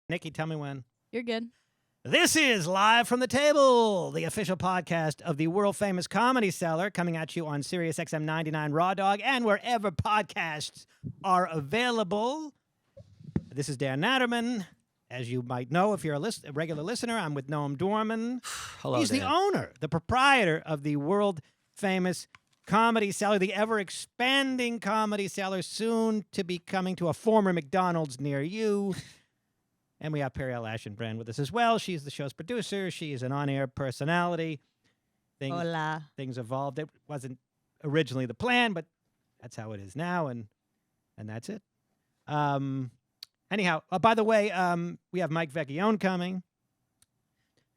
Nikki, tell me when. You're good. This is Live from the Table, the official podcast of the world-famous Comedy Cellar, coming at you on Sirius XM 99 Raw Dog and wherever podcasts are available. This is Dan Naturman. As you might know, if you're a regular listener, I'm with Noam Dworman. Hello, He's Dan. the owner, the proprietor of the world-famous Comedy Cellar, the ever-expanding Comedy Cellar, soon to be coming to a former McDonald's near you. And we have Periel Aschenbrand with us as well. She's the show's producer. She is an on-air personality. Hola. Things evolved. It wasn't originally the plan, but that's how it is now, and that's it. Anyhow, by the way, we have Mike Vecchione coming.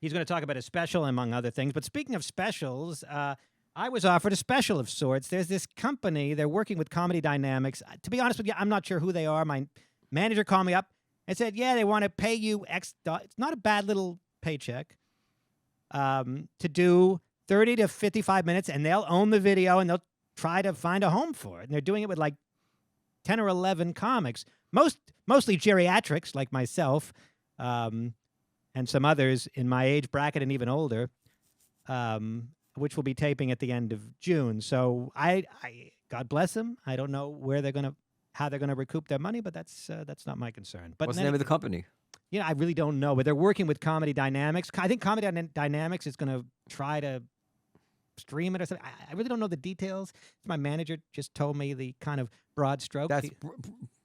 He's going to talk about a special, among other things. But speaking of specials, I was offered a special of sorts. There's this company. They're working with Comedy Dynamics. To be honest with you, I'm not sure who they are. My manager called me up and said, yeah, they want to pay you X. It's not a bad little paycheck to do 30 to 55 minutes, and they'll own the video, and they'll try to find a home for it. And they're doing it with like 10 or 11 comics, mostly geriatrics like myself and some others in my age bracket and even older, which will be taping at the end of June. So I God bless them. I don't know how they're gonna recoup their money, but that's not my concern. But What's the name of the company? You know, I really don't know, but they're working with Comedy Dynamics. I think Comedy Dynamics is going to try to stream it or something. I really don't know the details. My manager just told me the kind of broad strokes. That's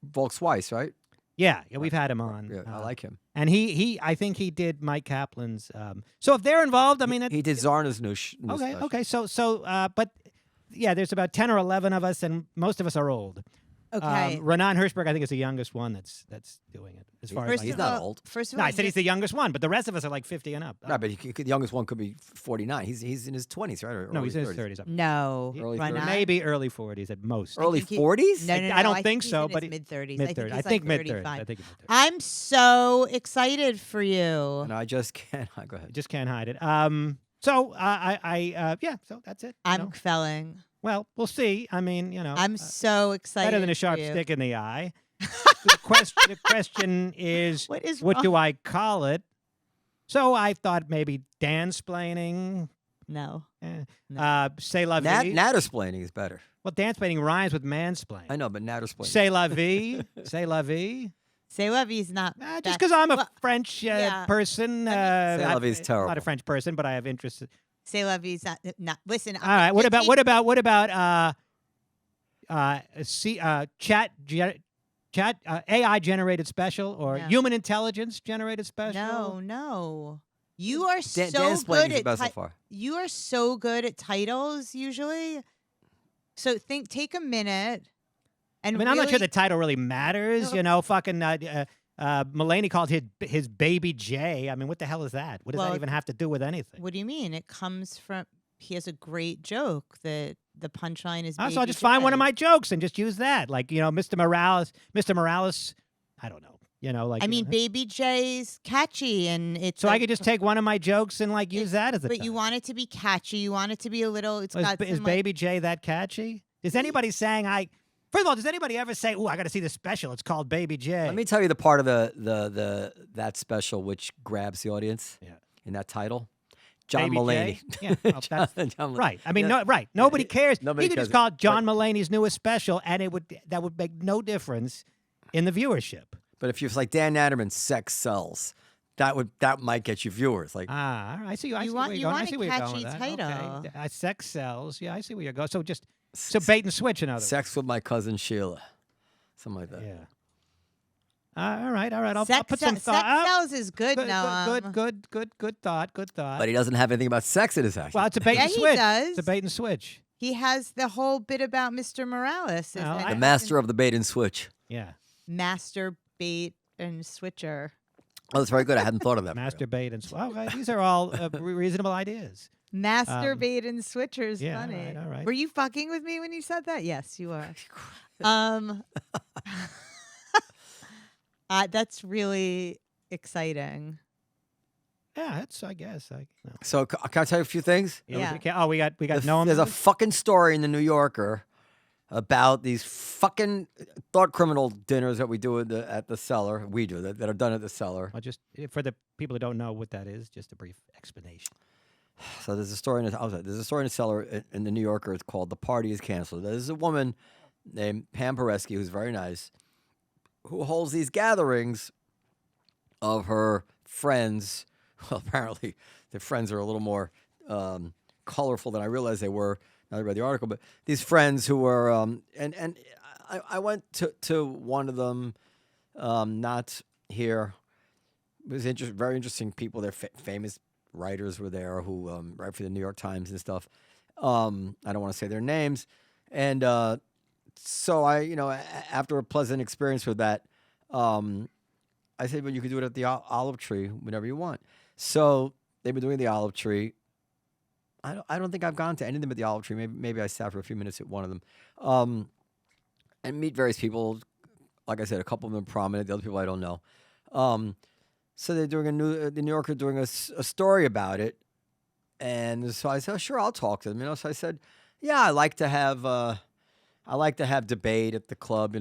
Volks Weiss, right? Yeah, we've had him on. Yeah, I like him. And I think he did Mike Kaplan's. So if they're involved, I mean, he did Zarna's new okay. special. So, but yeah, there's about 10 or 11 of us, and most of us are old. Okay. Renan Hirschberg, I think, is the youngest one that's doing it. As far as He's not old. First of no, all, I said he's the youngest one, but the rest of us are like 50 and up. No, but the youngest one could be 49. He's in his 20s, right? Or No, early he's in his 30s. 30s. Up. no, Early Renan. 30s. Maybe early 40s at most. Early think he- 40s? No, I don't think he's so, in but his mid-30s. Mid-30s. I I think like mid-30s. 35. I think mid-30s. I'm so excited for you. And I just can't. Go ahead. Just can't hide it. So so that's it. I'm felling. Well, we'll see. I mean, I'm so excited. better than a sharp for you. stick in the eye. The question is, What is what wrong? do I call it? So I thought maybe dansplaining. No. Say la vie. Nattersplaining is better. Well, dansplaining rhymes with mansplaining. I know, but nattersplaining. Say la vie. Say la vie. Say la vie's not. Just that- because I'm a well, French yeah. person. Say la vie is I'm terrible. not a French person, but I have interest. Say la vie's not. Listen. All right. What about chat AI generated special or No. human intelligence generated special? No. You are so Dansplaining good is the at best so far. You are so good at titles usually. So take a minute. And I mean, I'm not sure really- the title really matters. No. You know, fucking Mulaney called his baby Jay. I mean, what the hell is that? What does Well, that even have to do with anything? What do you mean? It comes from. He has a great joke that the punchline is. So I'll Baby just find one of Jay. my jokes and just use that. Like, you know, Mr. Morales, I don't know. You know, like. I mean, Baby Jay's catchy, and it's. so like, I could just take one of my jokes and like use that as a But you title. want it to be catchy. You want it to be a little. It's Is, got is some, Baby J that catchy? Is anybody saying First of all, does anybody ever say, "Oh, I got to see the special. It's called Baby J"? Let me tell you the part of that special which grabs the audience. Yeah. In that title, John Baby Mulaney. J? Yeah, well, that's John Mulaney. right. I mean, Yeah. right. Nobody cares. Nobody You could cares. just call it John But- Mulaney's newest special, and that would make no difference in the viewership. But if you're like Dan Natterman, sex sells. That might get you viewers. Like All right. I see. I You see want- where you you're going. I want see a where you're going catchy with that. title. Okay. Sex sells. Yeah, I see where you're going. So just bait and switch, in other words. sex with my cousin Sheila, something like that. Yeah. All right. I'll sex, put some sex thought. sells is good Good now. Good thought. But he doesn't have anything about sex in his act. Well, it's a bait Yeah, and he switch. does. It's a bait and switch. He has the whole bit about Mr. Morales. No, the I- master of the bait and switch. Yeah. Master bait and switcher. Oh, that's very good. I hadn't thought of that. Masturbate and switch. Okay, these are all reasonable ideas. Masturbate and switcher is yeah, funny. all right. Were you fucking with me when you said that? Yes, you are. That's really exciting. Yeah, that's. I guess. So can I tell you a few things? Yeah. We got Noam. There's a fucking story in the New Yorker about these fucking thought criminal dinners that we do at the cellar. We do that are done at the cellar. I'll just for the people who don't know what that is, just a brief explanation. So there's a story in the cellar in the New Yorker. It's called "The Party Is Canceled." There's a woman named Pam Paresky who's very nice, who holds these gatherings of her friends. Well, apparently the friends are a little more colorful than I realized they were. Now I read the article, but these friends who were and I went to one of them, not here. It was very interesting people. They're famous writers were there who write for the New York Times and stuff. I don't want to say their names, and so after a pleasant experience with that, I said, well, you could do it at the Olive Tree whenever you want. So they've been doing the Olive Tree. I don't think I've gone to any of them at the Olive Tree. Maybe I sat for a few minutes at one of them, and meet various people. Like I said, a couple of them are prominent. The other people I don't know. So they're doing the New Yorker doing a story about it, and so I said, oh, sure, I'll talk to them. So I said, yeah, I like to have debate at the club.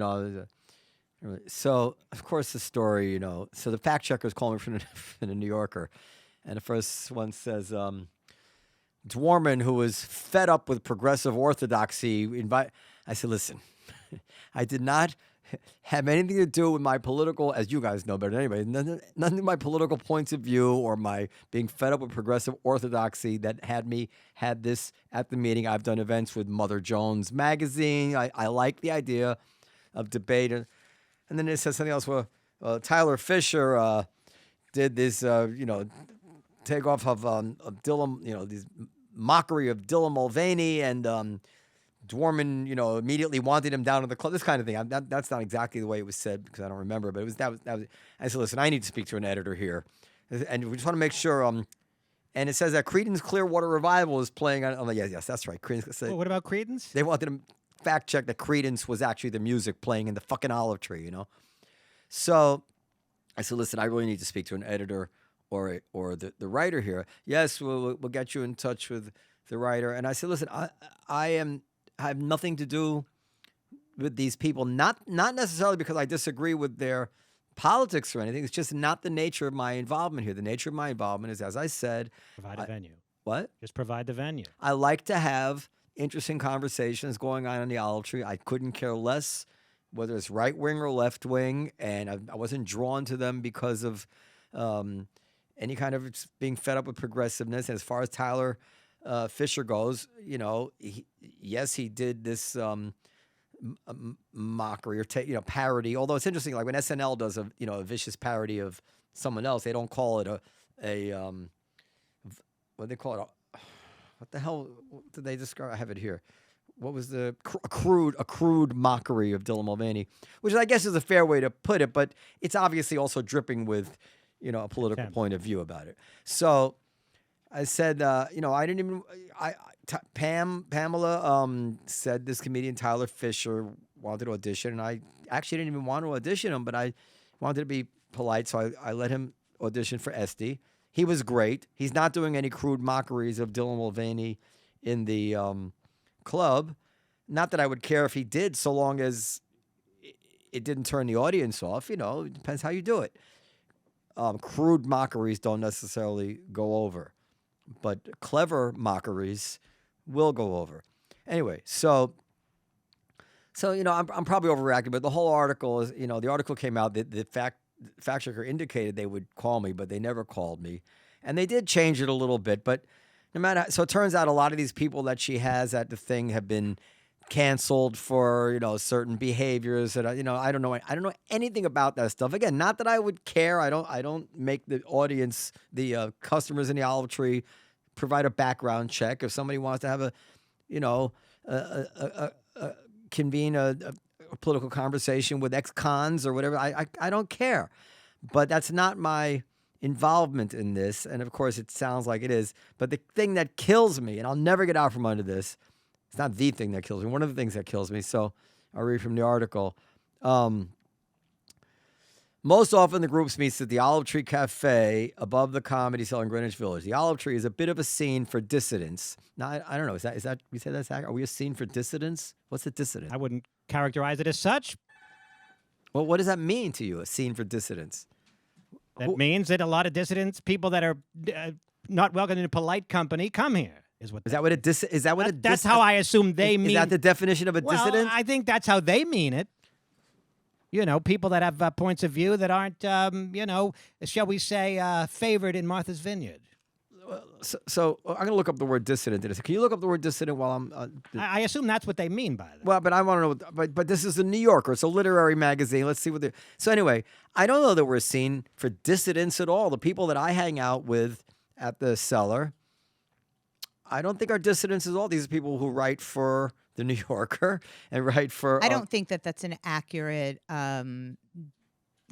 So of course the story, So the fact checkers call me from the New Yorker, and the first one says, Dworman, who was fed up with progressive orthodoxy, I said, listen, I did not have anything to do with my political, as you guys know better than anybody, none of my political points of view or my being fed up with progressive orthodoxy that had this at the meeting. I've done events with Mother Jones magazine. I like the idea of debate. And then it says something else where Tyler Fisher did this, takeoff of Dylan, these mockery of Dylan Mulvaney, and Dworman, immediately wanted him down to the club. This kind of thing. That's not exactly the way it was said because I don't remember, but that was. I said, listen, I need to speak to an editor here, and we just want to make sure. And it says that Creedence Clearwater Revival is playing on. Oh, yes, that's right. Creedence. Well, what about Creedence? They wanted to fact check that Creedence was actually the music playing in the fucking Olive Tree, So I said, listen, I really need to speak to an editor or the writer here. Yes, we'll get you in touch with the writer. And I said, listen, I have nothing to do with these people, not necessarily because I disagree with their politics or anything. It's just not the nature of my involvement here. The nature of my involvement is, as I said, Provide a venue. What? Just provide the venue. I like to have interesting conversations going on in the Olive Tree. I couldn't care less whether it's right wing or left wing, and I wasn't drawn to them because of any kind of being fed up with progressiveness. As far as Tyler Fisher goes, yes, he did this mockery or parody. Although it's interesting, like when SNL does a vicious parody of someone else, they don't call it a what do they call it? What the hell did they describe? I have it here. What was a crude mockery of Dylan Mulvaney, which I guess is a fair way to put it, but it's obviously also dripping with a political point of view about it. So I said, I didn't even. Pamela said this comedian Tyler Fisher wanted to audition, and I actually didn't even want to audition him, but I wanted to be polite, so I let him audition for Esty. He was great. He's not doing any crude mockeries of Dylan Mulvaney in the club. Not that I would care if he did, so long as it didn't turn the audience off. It depends how you do it. Crude mockeries don't necessarily go over, but clever mockeries will go over. Anyway, so I'm probably overreacting, but the whole article is, the article came out that the fact checker indicated they would call me, but they never called me, and they did change it a little bit. But no matter, so it turns out a lot of these people that she has at the thing have been canceled for certain behaviors that I don't know anything about that stuff. Again, not that I would care. I don't make the audience, the customers in the Olive Tree, provide a background check. If somebody wants to have convene a political conversation with ex-cons or whatever, I don't care. But that's not my involvement in this. And of course it sounds like it is. But the thing that kills me, and I'll never get out from under this, it's not the thing that kills me, one of the things that kills me. So I'll read from the article. Most often, the group meets at the Olive Tree Cafe above the Comedy Cellar in Greenwich Village. The Olive Tree is a bit of a scene for dissidents. Now, I don't know. Is that we say that's accurate? Are we a scene for dissidents? What's a dissident? I wouldn't characterize it as such. Well, what does that mean to you? A scene for dissidents? That means that a lot of dissidents, people that are not welcome in polite company, come here. Is that what a is that what a that's how I assume they mean. Is that the definition of a well, dissident? I think that's how they mean it. You know, people that have points of view that aren't, shall we say, favored in Martha's Vineyard. So I'm going to look up the word dissident. Can you look up the word dissident while I'm... I assume that's what they mean by that. Well, but I want to know... But this is the New Yorker. It's a literary magazine. Let's see what they... So anyway, I don't know that we're a scene for dissidents at all. The people that I hang out with at the Cellar, I don't think are dissidents at all. These are people who write for the New Yorker and write for... I don't think that that's an accurate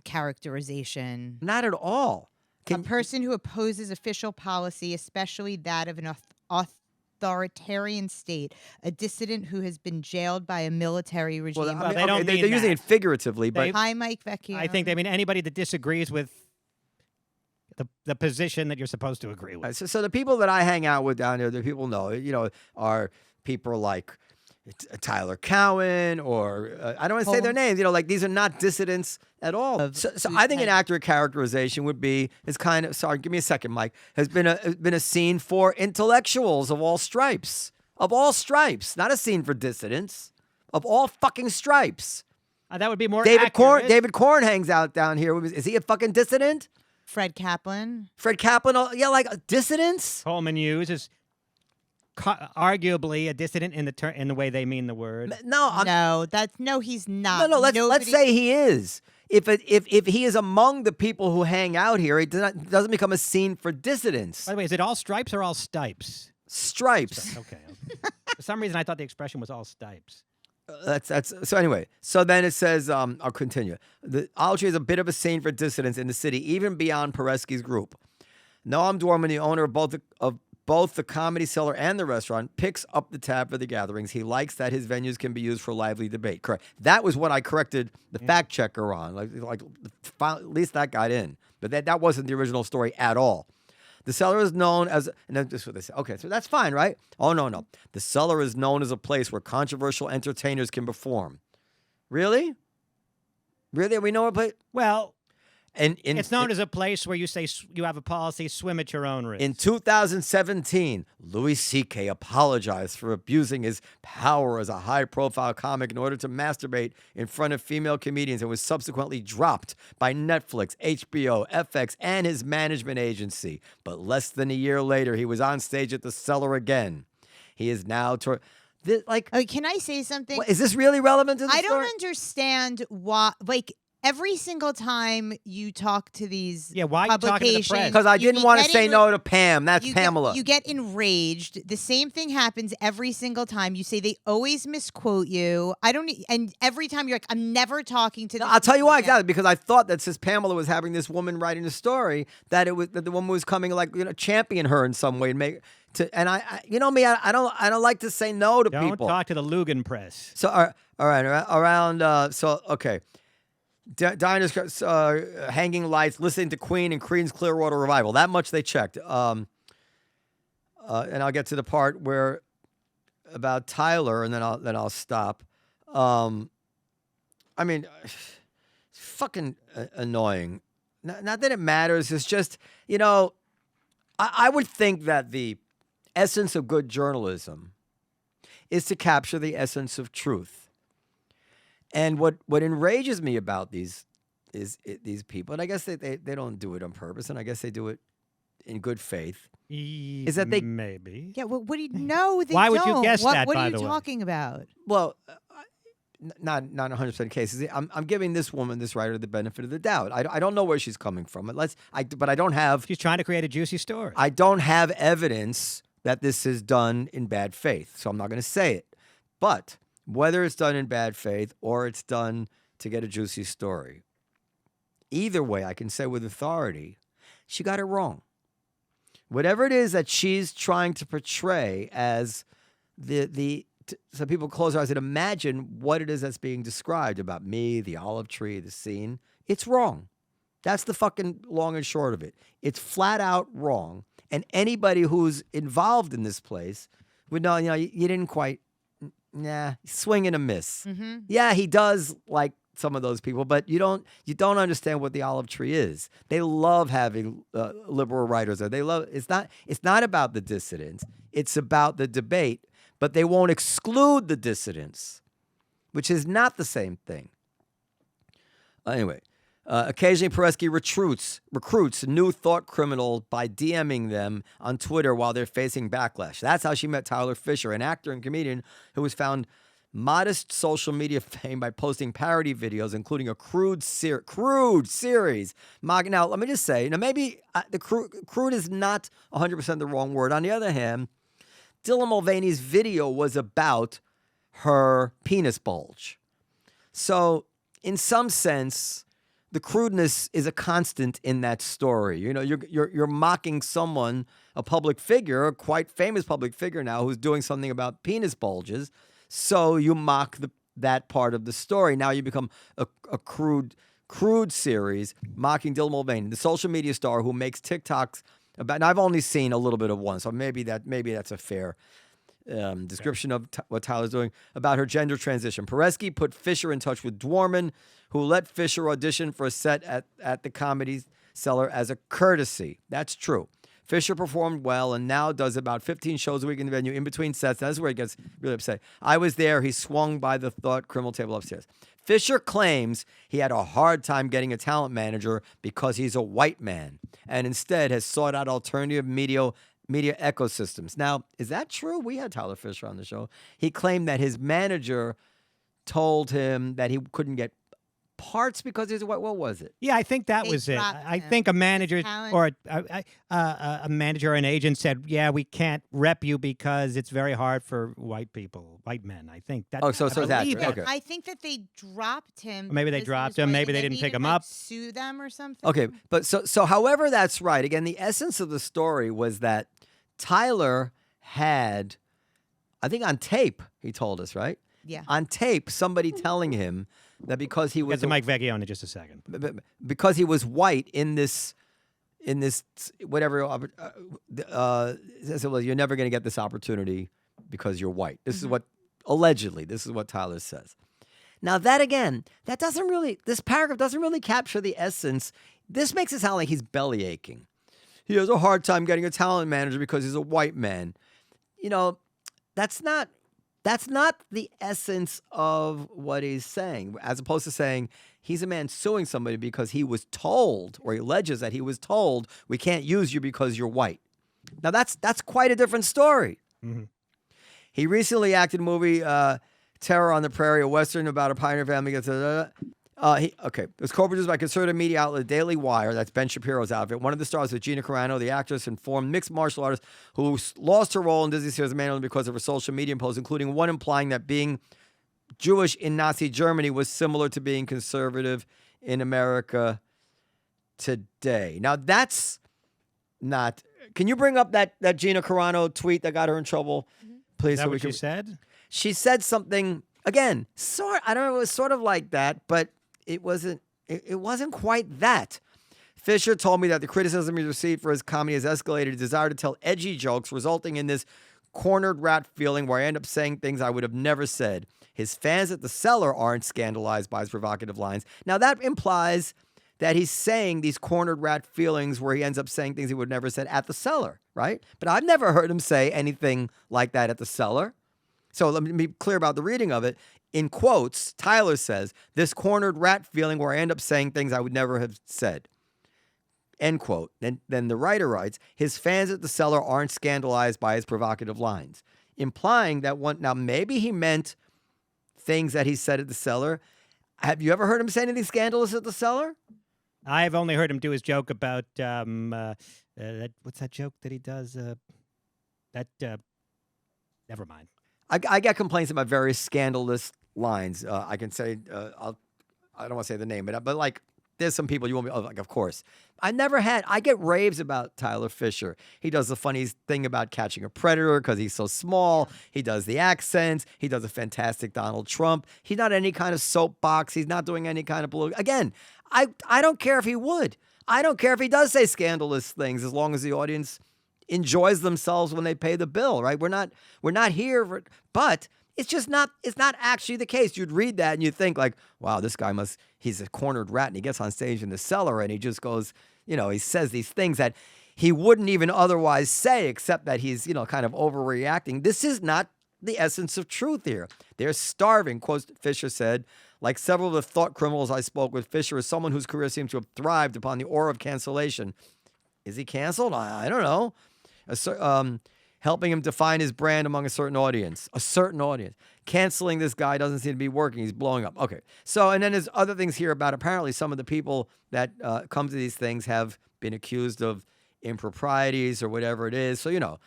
characterization. Not at all. A person who opposes official policy, especially that of an authoritarian state, a dissident who has been jailed by a military regime. Well, they don't mean they're using that. it figuratively, but... Hi, Mike Vecchione. I think they mean anybody that disagrees with the position that you're supposed to agree with. So the people that I hang out with down there, the people know, are people like Tyler Cowen or I don't want to say their names. Like these are not dissidents at all. So I think an accurate characterization would be sorry, give me a second, Mike. Has been a scene for intellectuals of all stripes, not a scene for dissidents of all fucking stripes. That would be more David accurate. David Korn hangs out down here. Is he a fucking dissident? Fred Kaplan. Like dissidents. Coleman Hughes is arguably a dissident in the way they mean the word. No, he's not. No. Let's say he is. If he is among the people who hang out here, it doesn't become a scene for dissidents. By the way, is it all stripes or all stipes? Stripes. Okay. For some reason, I thought the expression was all stipes. So anyway. So then it says, I'll continue. The Olive Tree is a bit of a scene for dissidents in the city, even beyond Peresky's group. Noam Dworman, the owner of both the Comedy Cellar and the restaurant, picks up the tab for the gatherings. He likes that his venues can be used for lively debate. Correct. That was what I corrected the fact checker on. At least that got in. But that wasn't the original story at all. The Cellar is known as, and then this is what they say. Okay, so that's fine, right? Oh, no. The Cellar is known as a place where controversial entertainers can perform. Really? Really? We know a place? Well, it's known as a place where you say you have a policy, swim at your own risk. In 2017, Louis C.K. apologized for abusing his power as a high-profile comic in order to masturbate in front of female comedians and was subsequently dropped by Netflix, HBO, FX, and his management agency. But less than a year later, he was on stage at the Cellar again. He is now... can I say something? Is this really relevant to the story? I don't understand why... Every single time you talk to these why are you talking to the press? Because I didn't want to say no to Pam. That's Pamela. You get enraged. The same thing happens every single time. You say they always misquote you. And every time you're like, I'm never talking to them. I'll tell you why exactly. Because I thought that since Pamela was having this woman writing a story, that the woman was coming champion her in some way and make. And I me, I don't like to say no to people. Don't talk to the Lugan press. So all right, around okay. Diners, hanging lights, listening to Queen and Creed's Clearwater Revival. That much they checked. And I'll get to the part where about Tyler, and then I'll stop. It's fucking annoying. Not that it matters. It's just I would think that the essence of good journalism is to capture the essence of truth. And what enrages me about these people, and I guess they don't do it on purpose, and I guess they do it in good faith, is that they maybe. Yeah, well, what do you know? Why would don't. you guess that? What by are you the way? talking about? Well, not 100% cases. I'm giving this woman, this writer, the benefit of the doubt. I don't know where she's coming from. But I don't have. She's trying to create a juicy story. I don't have evidence that this is done in bad faith, so I'm not going to say it. But whether it's done in bad faith or it's done to get a juicy story, either way, I can say with authority, she got it wrong. Whatever it is that she's trying to portray as so people close their eyes and imagine what it is that's being described about me, the olive tree, the scene. It's wrong. That's the fucking long and short of it. It's flat out wrong. And anybody who's involved in this place would know, you didn't quite, swing and a miss. Mm-hmm. Yeah, he does like some of those people, but you don't understand what the olive tree is. They love having liberal writers there. They love it's not about the dissidents. It's about the debate, but they won't exclude the dissidents, which is not the same thing. Anyway, occasionally Peresky recruits new thought criminals by DMing them on Twitter while they're facing backlash. That's how she met Tyler Fisher, an actor and comedian who was found modest social media fame by posting parody videos, including a crude series. Now, let me just say, maybe the crude is not 100% the wrong word. On the other hand, Dylan Mulvaney's video was about her penis bulge. So, in some sense, the crudeness is a constant in that story. You're mocking someone, a public figure, a quite famous public figure now, who's doing something about penis bulges. So you mock that part of the story. Now you become a crude series mocking Dylan Mulvaney, the social media star who makes TikToks about. Now I've only seen a little bit of one, so maybe that's a fair description of what Tyler's doing about her gender transition. Peresky put Fisher in touch with Dworman, who let Fisher audition for a set at the Comedy Cellar as a courtesy. That's true. Fisher performed well and now does about 15 shows a week in the venue in between sets. That's where he gets really upset. I was there. He swung by the thought criminal table upstairs. Fisher claims he had a hard time getting a talent manager because he's a white man and instead has sought out alternative media ecosystems. Now, is that true? We had Tyler Fisher on the show. He claimed that his manager told him that he couldn't get parts because he's white. What was it? Yeah, I think that They was it. dropped I him. think a manager Talent. or a manager or an agent said, "Yeah, we can't rep you because it's very hard for white men." I think that. Oh, so it's I believe accurate. that. Okay. I think that they dropped him. Maybe they because he dropped was him, white, maybe and they then didn't pick even, him up. Sue them or something. Okay, but so however that's right. Again, the essence of the story was that Tyler had, I think on tape, he told us, right? Yeah. On tape, somebody telling him that because he Get was to Mike Vecchione in just a second. because he was white in this whatever said, well, you're never going to get this opportunity because you're white. This is what allegedly, this is what Tyler says. Now that again, this paragraph doesn't really capture the essence. This makes it sound like he's belly aching. He has a hard time getting a talent manager because he's a white man. That's not the essence of what he's saying, as opposed to saying he's a man suing somebody because he was told, or he alleges that he was told, we can't use you because you're white. Now, that's quite a different story. Mm-hmm. He recently acted in a movie, Terror on the Prairie, a Western about a pioneer family. It was co-produced by conservative media outlet Daily Wire. That's Ben Shapiro's outfit. One of the stars was Gina Carano, the actress and former mixed martial artist who lost her role in Disney Series Manual because of her social media posts, including one implying that being Jewish in Nazi Germany was similar to being conservative in America today. Now, that's not... Can you bring up that Gina Carano tweet that got her in trouble, please? Is that what you said? She said something, again, I don't know, it was sort of like that, but it wasn't quite that. Fisher told me that the criticism he received for his comedy has escalated his desire to tell edgy jokes, resulting in this cornered rat feeling where I end up saying things I would have never said. His fans at the Cellar aren't scandalized by his provocative lines. Now, that implies that he's saying these cornered rat feelings where he ends up saying things he would never said at the Cellar, right? But I've never heard him say anything like that at the Cellar. So let me be clear about the reading of it. In quotes, Tyler says, this cornered rat feeling where I end up saying things I would never have said. End quote. Then the writer writes, his fans at the Cellar aren't scandalized by his provocative lines, implying that now maybe he meant things that he said at the Cellar. Have you ever heard him say anything scandalous at the Cellar? I've only heard him do his joke about what's that joke that he does? Never mind. I get complaints about various scandalous lines. I can say I don't want to say the name, but like there's some people you won't be, like, of course. I get raves about Tyler Fisher. He does the funniest thing about catching a predator because he's so small. He does the accents. He does a fantastic Donald Trump. He's not any kind of soapbox. He's not doing any kind of political. Again, I don't care if he would. I don't care if he does say scandalous things as long as the audience enjoys themselves when they pay the bill, right? We're not here for, but it's not actually the case. You'd read that and you'd think like, wow, this guy he's a cornered rat, and he gets on stage in the cellar and he just goes, he says these things that he wouldn't even otherwise say, except that he's, kind of overreacting. This is not the essence of truth here. They're starving. Quote, Fisher said, like several of the thought criminals I spoke with, Fisher is someone whose career seems to have thrived upon the aura of cancellation. Is he canceled? I don't know. Helping him define his brand among a certain audience. Canceling this guy doesn't seem to be working. He's blowing up. Okay. So, and then there's other things here about apparently some of the people that come to these things have been accused of improprieties or whatever it is. So,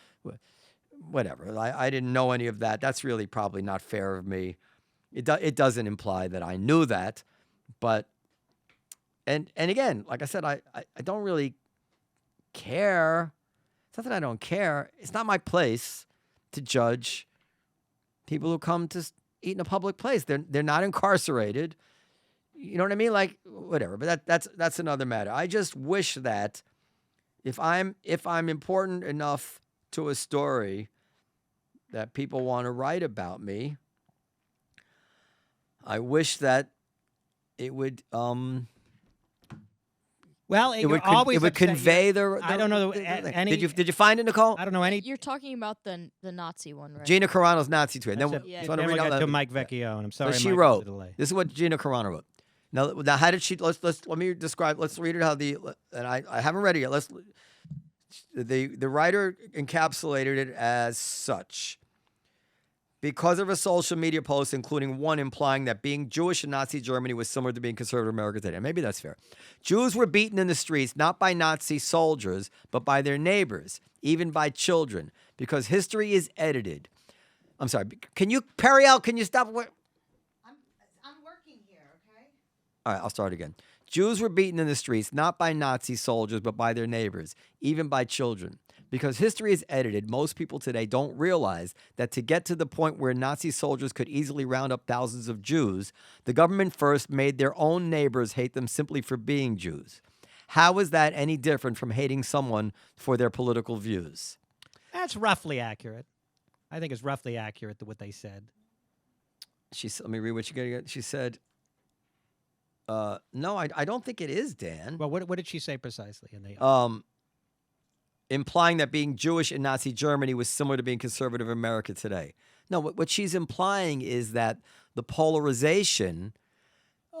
whatever. I didn't know any of that. That's really probably not fair of me. It doesn't imply that I knew that. But, and again, like I said, I don't really care. It's not that I don't care. It's not my place to judge people who come to eat in a public place. They're not incarcerated. You know what I mean? Like, whatever. But that's another matter. I just wish that if I'm important enough to a story that people want to write about me, I wish that it would Well, it would convey the. I don't know any. Did you find it, Nicole? I don't know any. You're talking about the Nazi one, right? Gina Carano's Nazi tweet. Then Then we'll get to Mike Vecchione. I'm sorry. So she Mike, wrote. delay. This is what Gina Carano wrote. Now, how did she? Let me describe. Let's read it. And I haven't read it yet. The writer encapsulated it as such. Because of her social media posts, including one implying that being Jewish in Nazi Germany was similar to being conservative America today. Maybe that's fair. Jews were beaten in the streets, not by Nazi soldiers, but by their neighbors, even by children, because history is edited. I'm sorry. Periel, can you stop? I'm working here, okay? All right, I'll start again. Jews were beaten in the streets, not by Nazi soldiers, but by their neighbors, even by children. Because history is edited, most people today don't realize that to get to the point where Nazi soldiers could easily round up thousands of Jews, the government first made their own neighbors hate them simply for being Jews. How is that any different from hating someone for their political views? That's roughly accurate. I think it's roughly accurate to what they said. Let me read what she got. She said, no, I don't think it is, Dan. Well, what did she say precisely? Implying that being Jewish in Nazi Germany was similar to being conservative America today. No, what she's implying is that the polarization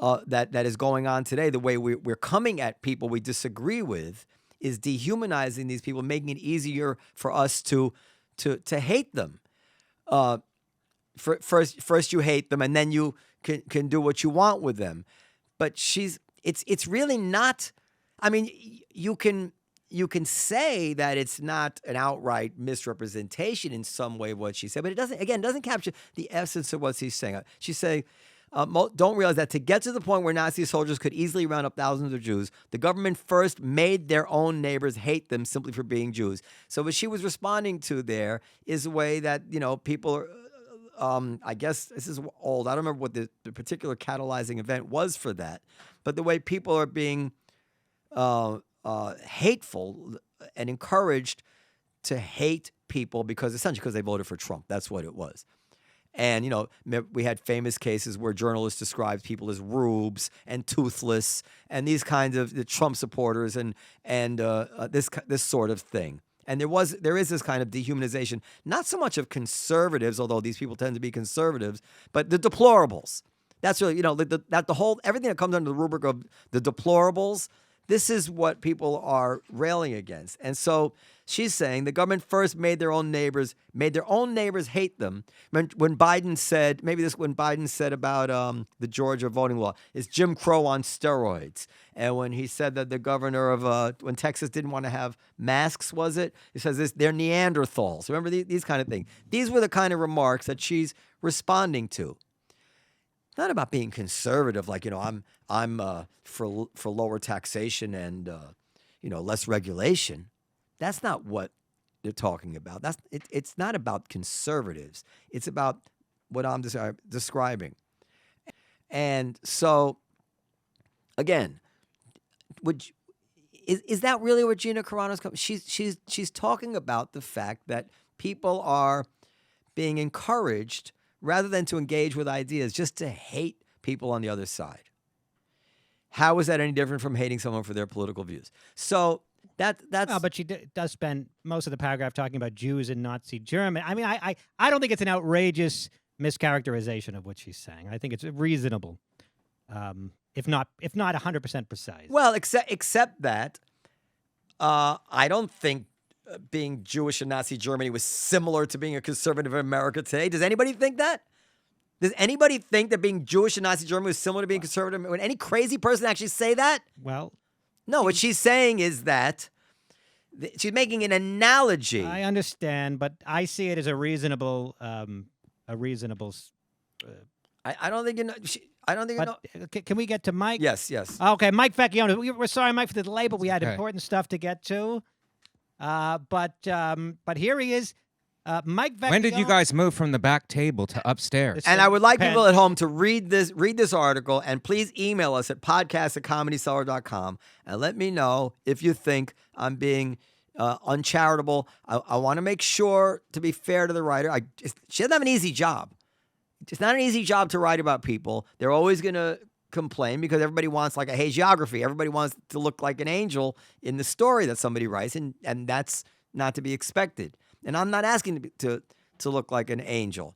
that is going on today, the way we're coming at people we disagree with, is dehumanizing these people, making it easier for us to hate them. First you hate them, and then you can do what you want with them. But it's really not. I mean, you can say that it's not an outright misrepresentation in some way of what she said, but it doesn't capture the essence of what she's saying. She's saying, don't realize that to get to the point where Nazi soldiers could easily round up thousands of Jews, the government first made their own neighbors hate them simply for being Jews. So what she was responding to there is a way that, people are, I guess this is old. I don't remember what the particular catalyzing event was for that, but the way people are being hateful and encouraged to hate people essentially because they voted for Trump. That's what it was. And, we had famous cases where journalists described people as rubes and toothless and these kinds of the Trump supporters and this sort of thing. And there is this kind of dehumanization, not so much of conservatives, although these people tend to be conservatives, but the deplorables. That's really, everything that comes under the rubric of the deplorables. This is what people are railing against. And so she's saying the government first made their own neighbors hate them. When Biden said, when Biden said about the Georgia voting law, is Jim Crow on steroids. And when he said that the governor of, when Texas didn't want to have masks, he says they're Neanderthals. Remember these kind of things. These were the kind of remarks that she's responding to. Not about being conservative, like, I'm for lower taxation and less regulation. That's not what they're talking about. It's not about conservatives. It's about what I'm describing. And so, again, is that really what Gina Carano's coming? She's talking about the fact that people are being encouraged rather than to engage with ideas, just to hate people on the other side. How is that any different from hating someone for their political views? So that's. No, but she does spend most of the paragraph talking about Jews in Nazi Germany. I mean, I don't think it's an outrageous mischaracterization of what she's saying. I think it's reasonable, if not 100% precise. Well, except that I don't think being Jewish in Nazi Germany was similar to being a conservative in America today. Does anybody think that? Does anybody think that being Jewish in Nazi Germany was similar to being conservative? Would any crazy person actually say that? Well, no. What she's saying is that she's making an analogy. I understand, but I see it as a reasonable. I don't think you know. I don't think you know. Can we get to Mike? Yes. Okay, Mike Vecchione. We're sorry, Mike, for the delay, but we had okay. important stuff to get to. But here he is, Mike Vecchione. When did you guys move from the back table to upstairs? And I would like people at home to read this article, and please email us at podcast@comedycellar.com and let me know if you think I'm being uncharitable. I want to make sure to be fair to the writer. She doesn't have an easy job. It's not an easy job to write about people. They're always going to complain because everybody wants like a hagiography. Everybody wants to look like an angel in the story that somebody writes, and that's not to be expected. And I'm not asking to look like an angel.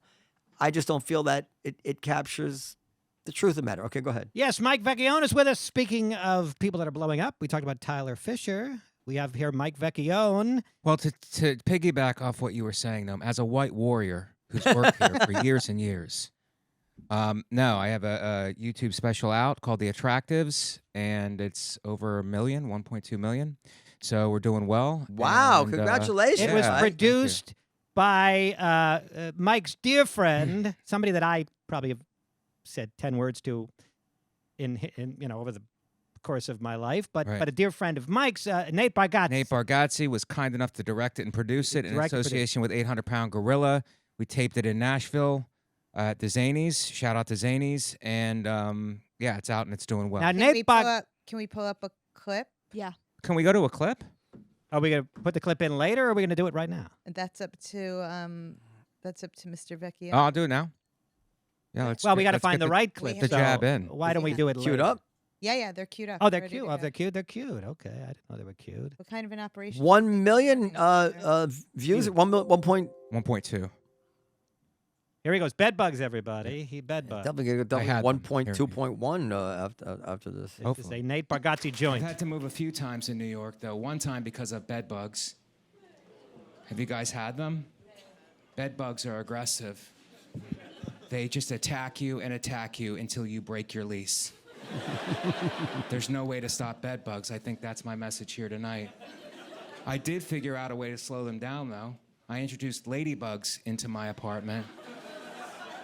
I just don't feel that it captures the truth of the matter. Okay, go ahead. Yes, Mike Vecchione is with us. Speaking of people that are blowing up, we talked about Tyler Fisher. We have here Mike Vecchione. Well, to piggyback off what you were saying, though, as a white warrior who's worked here for years and years, no, I have a YouTube special out called The Attractives, and it's over 1.2 million. So we're doing well. Wow, and, congratulations. It was Yeah, produced by Mike's dear friend, somebody that I probably have said 10 words to in over the course of my life, but Right. but a dear friend of Mike's, Nate Bargatze. Nate Bargatze was kind enough to direct it and produce it in Direct and produce. association with 800-Pound Gorilla. We taped it in Nashville at the Zanies. Shout out to Zanies. And yeah, it's out and it's doing well. Now, Can Nate we pull up a clip? Yeah. Can we go to a clip? Are we going to put the clip in later, or are we going to do it right now? That's up to Mr. Vecchione. Oh, I'll do it now. Yeah, let's. Well, we got to let's find get the right clip. the so jab in. Why don't we do it later? Queued up. Yeah, they're queued up. Oh, they're ready cute. to Oh, go. they're cute. They're cute. Okay, I didn't know they were cute. What kind of an operation? 1 million views. 1.2. 1.2. Here he goes. Bed bugs, everybody. He bed bugs. Definitely had them. 1.2.1 after this. This is a Nate Bargatze joint. I've had to move a few times in New York, though. One time because of bed bugs. Have you guys had them? Bed bugs are aggressive. They just attack you until you break your lease. There's no way to stop bed bugs. I think that's my message here tonight. I did figure out a way to slow them down, though. I introduced ladybugs into my apartment.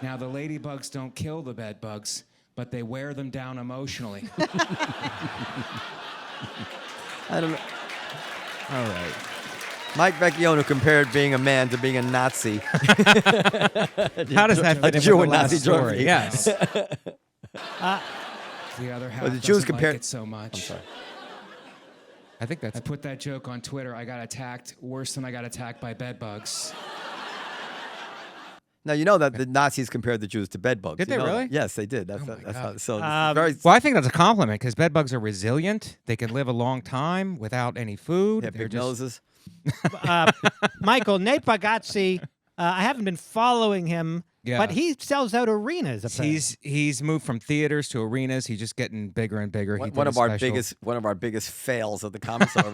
Now, the ladybugs don't kill the bed bugs, but they wear them down emotionally. I don't know. All right. Mike Vecchione compared being a man to being a Nazi. How does that fit A in Jew with in the last Nazi story? Germany. Yes. The other half the Jews doesn't compared- like it so much. I'm sorry. I think that's. I put that joke on Twitter. I got attacked worse than I got attacked by bed bugs. Now, you know that the Nazis compared the Jews to bedbugs. Did You they know that? really? Yes, they did. That's Oh my how. God. So it's very. Well, I think that's a compliment because bed bugs are resilient. They can live a long time without any food. Yeah, They're big just- noses. Michael, Nate Bargatze, I haven't been following him, Yeah. but he sells out arenas. apparently. He's moved from theaters to arenas. He's just getting bigger and bigger. He One did of a our special- biggest fails of the comedy cellar.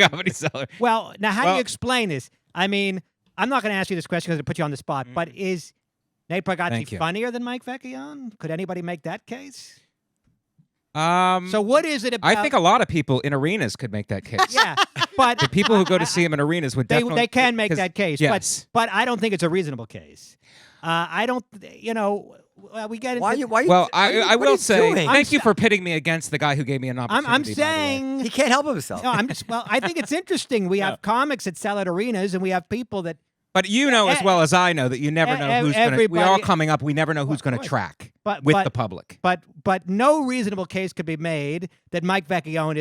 comedy seller. Well, now, how do Well- you explain this? I mean, I'm not going to ask you this question because it put you on the spot, but is Nate Thank Bargatze you. funnier than Mike Vecchione? Could anybody make that case? So So what is it about? I think a lot of people in arenas could make that case. yeah, but The people who go to see him in arenas would definitely. they can make 'cause- that case. Yes. But I don't think it's a reasonable case. I don't, Well, we get into. Why you? Why you? Well, what are you- I what are will you say doing? thank you for pitting me against the guy who gave me an opportunity. I'm by the way. saying. He can't help himself. No, I'm just. Well, I think it's interesting. We have comics that sell at arenas, and we have people that. But you know as well as I know that you never know who's going to. We all everybody- coming up. We never know who's going to course. track But- with but- the public. But no reasonable case could be made that Mike Vecchione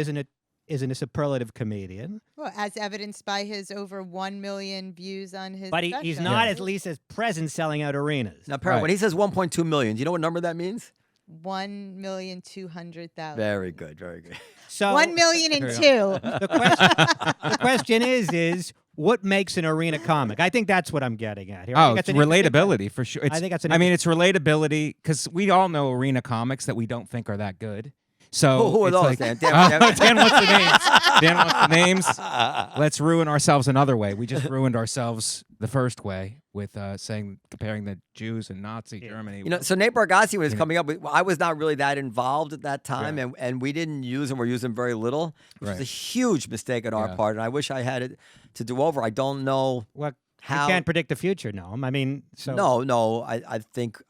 isn't a superlative comedian. Well, as evidenced by his over 1 million views on his. But he's special. not at least as present selling out arenas. Now, Perry, Right. when he says 1.2 million, do you know what number that means? 1,200,000. Very good, very good. So 1,000,002. the question is what makes an arena comic? I think that's what I'm getting at here. I Oh, think it's that's an interesting- relatability for sure. I think that's an I mean, it's relatability because we all know arena comics that we don't think are that good. So Who are it's those, like, Dan? Dan wants the names. Dan wants the names. Let's ruin ourselves another way. We just ruined ourselves the first way with comparing the Jews and Nazi Germany. You know, so Nate Bargatze was coming up. I was not really that involved at that time, Yeah. and we didn't use him. We're using very little, which was Right. a huge mistake on our Yeah. part. And I wish I had it to do over. I don't know Well, how. you can't predict the future, Noam. I mean, so No. I think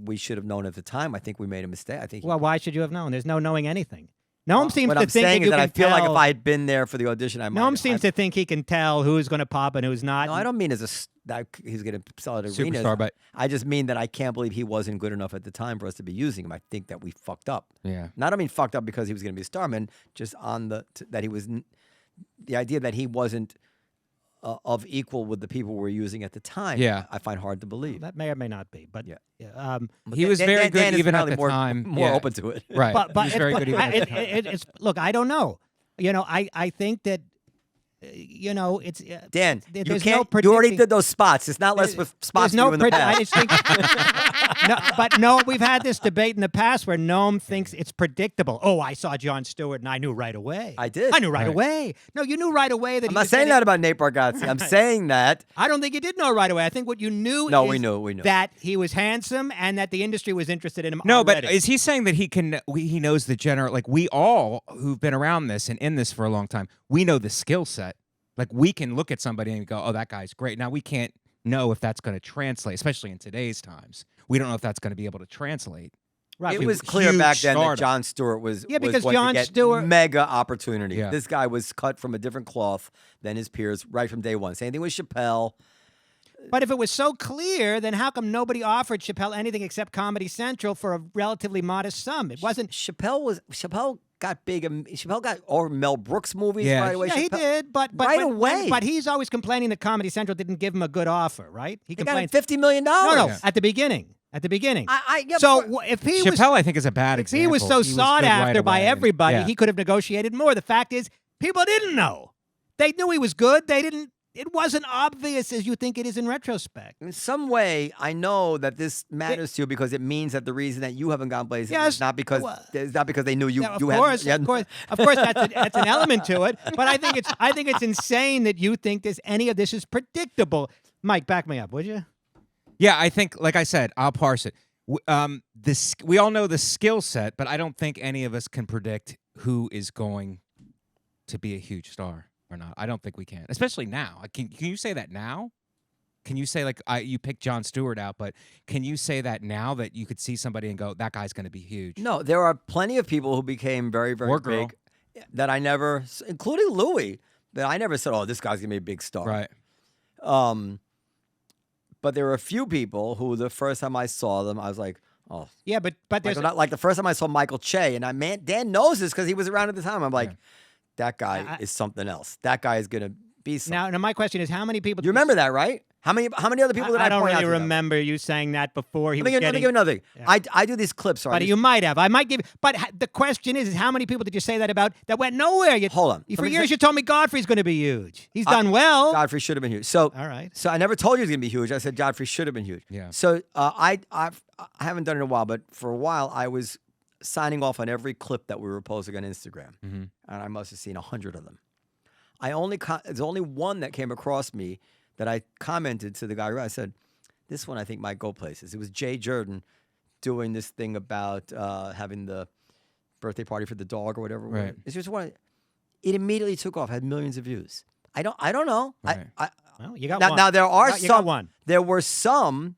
we should have known at the time. I think we made a mistake. I think. Well, why should you have known? There's no knowing anything. Noam seems what to I'm think saying that is you that can I feel like tell- if I had been there for the audition, I might. Noam seems to think he can tell who's going to pop and who's not. No, I don't mean that he's going to sell at arenas. Superstar, but I just mean that I can't believe he wasn't good enough at the time for us to be using him. I think that we fucked up. yeah. And I don't mean fucked up because he was going to be a star, man. Just on that he was the idea that he wasn't of equal with the people we were using at the time. Yeah. I find hard to believe. That may or may not be, but Yeah. But He was very good Dan is even at apparently the more, time. more Yeah. open to it. Right. but He's very good even at the time. it's look. I don't know. You know, I think that you know it's Dan, you there's can't. no You already predicting- did those spots. It's not less with spots There's no for you in the I past. just think, no, we've had this debate in the past where Noam thinks it's predictable. Oh, I saw Jon Stewart and I knew right away. I did. I knew right Right. away. No, you knew right away that I'm he not was saying getting- that about Nate Bargatze. I'm saying that. I don't think you did know right away. I think what you knew No, is we knew. that he was handsome and that the industry was interested in him No, already. but is he saying that he knows the general, like we all who've been around this and in this for a long time, we know the skill set. Like we can look at somebody and go, oh, that guy's great. Now we can't know if that's going to translate, especially in today's times. We don't know if that's going to be able to translate. right, It we- was clear huge back then that stardom. Jon Stewart was Yeah, because going Jon to get Stewart- mega opportunity. Yeah. This guy was cut from a different cloth than his peers right from day one. Same thing with Chappelle. But if it was so clear, then how come nobody offered Chappelle anything except Comedy Central for a relatively modest sum? It wasn't. Chappelle got big. Chappelle got or Mel Brooks movies Yeah. right away. Yeah, he Chappelle- did, but Right but, away. But he's always complaining that Comedy Central didn't give him a good offer, right? He They got him complains. $50 million. No, Yeah. at the beginning. At the beginning. Yeah, So but- if he Chappelle, was, I think, is a bad if example. he was so sought good right after by away. everybody, Yeah. he could have negotiated more. The fact is, people didn't know. They knew he was good. They didn't. It wasn't obvious as you think it is in retrospect. in some way, I know that this matters to you because it means that the reason that you haven't gone places Yes, is not because well- it's not because they knew you. Yeah, you of hadn't- course, that's an element to it. But I think it's insane that you think any of this is predictable. Mike, back me up, would you? Yeah, I think, like I said, I'll parse it. We all know the skill set, but I don't think any of us can predict who is going to be a huge star or not. I don't think we can, especially now. Can you say that now? Can you say you picked Jon Stewart out, but can you say that now that you could see somebody and go, that guy's going to be huge? No, there are plenty of people who became very, very Or girl. big that I never, including Louis, that I never said, "Oh, this guy's gonna be a big star." Right. But there were a few people who, the first time I saw them, I was like, "Oh." Yeah, but there's Like the first time I saw Michael Che, and Dan knows this because he was around at the time. I'm like, that guy is something else. That guy is gonna be something. now my question is, how many people? You remember that, right? How many other people did I don't point out really to them? remember you saying that before. He Let me was give getting. you another thing. Yeah. I do these clips. Right? But you might have. I might give. But the question is how many people did you say that about that went nowhere? Hold on. For Let me years, say- you told me Godfrey's going to be huge. He's done well. Godfrey should have been huge. So, All right. So I never told you he was gonna be huge. I said Godfrey should have been huge. Yeah. So I haven't done it in a while, but for a while I was signing off on every clip that we were posting on Instagram, and I must have seen 100 of them. There's only one that came across me that I commented to the guy. I said, "This one I think might go places." It was Jay Jordan doing this thing about having the birthday party for the dog or whatever. Right. It's just one. It immediately took off. Had millions of views. I don't know. Right. Well, you got Now, one. now there are You got some. one. There were some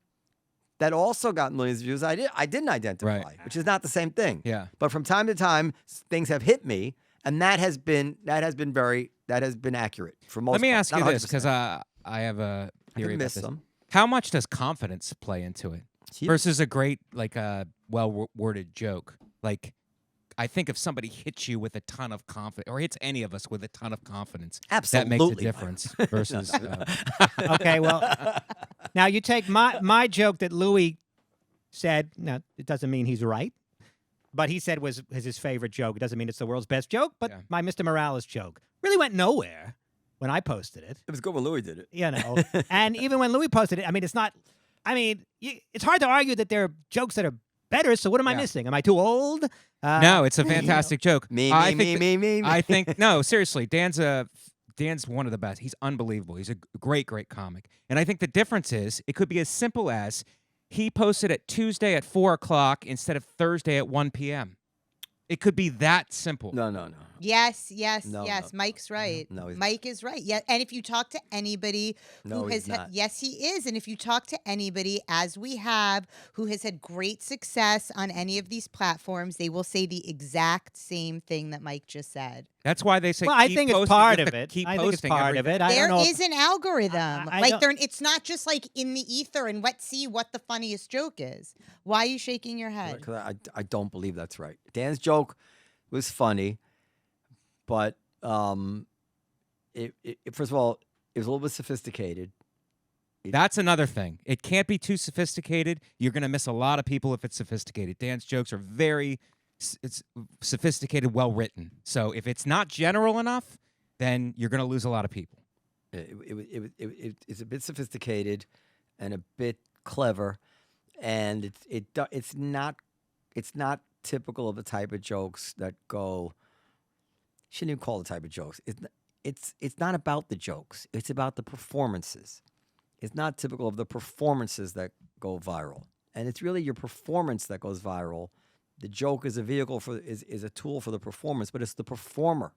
that also got millions of views I didn't identify, Right. which is not the same thing. Yeah. But from time to time, things have hit me, and that has been accurate for most. Let me part. ask you Not this, because 100%. I have a I theory could about miss this. some. How much does confidence play into it Huge. versus a great, like a well-worded joke? Like, I think if somebody hits you with a ton of confidence, or hits any of us with a ton of confidence, that makes a Absolutely. difference versus. Okay, well, now you take my joke that Louis said. Now, it doesn't mean he's right, but he said was his favorite joke. It doesn't mean it's the world's best joke, but Yeah. my Mr. Morales joke really went nowhere when I posted it. It was good when Louis did it. You know, and even when Louis posted it, I mean, it's not. I mean, it's hard to argue that there are jokes that are better. So what am I Yeah. missing? Am I too old? No, it's a fantastic joke. Me, I me, think me, that- me, me. I think no, seriously, Dan's one of the best. He's unbelievable. He's a great comic. And I think the difference is it could be as simple as he posted it Tuesday at 4:00 instead of Thursday at 1 p.m. It could be that simple. No. Yes. No, Mike's right. No, he's Mike is right. Yeah, and if you talk to anybody No, who he's has, not. yes, he is. And if you talk to anybody, as we have, who has had great success on any of these platforms, they will say the exact same thing that Mike just said. That's why they say. Well, I keep think it's posting. part You have of to it. Keep I think it's posting part every of it. day. I There don't know. is an algorithm. I Like don't- it's not just like in the ether and let's see what the funniest joke is. Why are you shaking your head? Because I don't believe that's right. Dan's joke was funny, but first of all, it was a little bit sophisticated. That's another thing. It can't be too sophisticated. You're going to miss a lot of people if it's sophisticated. Dan's jokes are very it's sophisticated, well written. So if it's not general enough, then you're going to lose a lot of people. It's a bit sophisticated and a bit clever, and it's not typical of the type of jokes that go. Shouldn't even call it the type of jokes. It's not about the jokes. It's about the performances. It's not typical of the performances that go viral, and it's really your performance that goes viral. The joke is a vehicle is a tool for the performance, but it's the performer,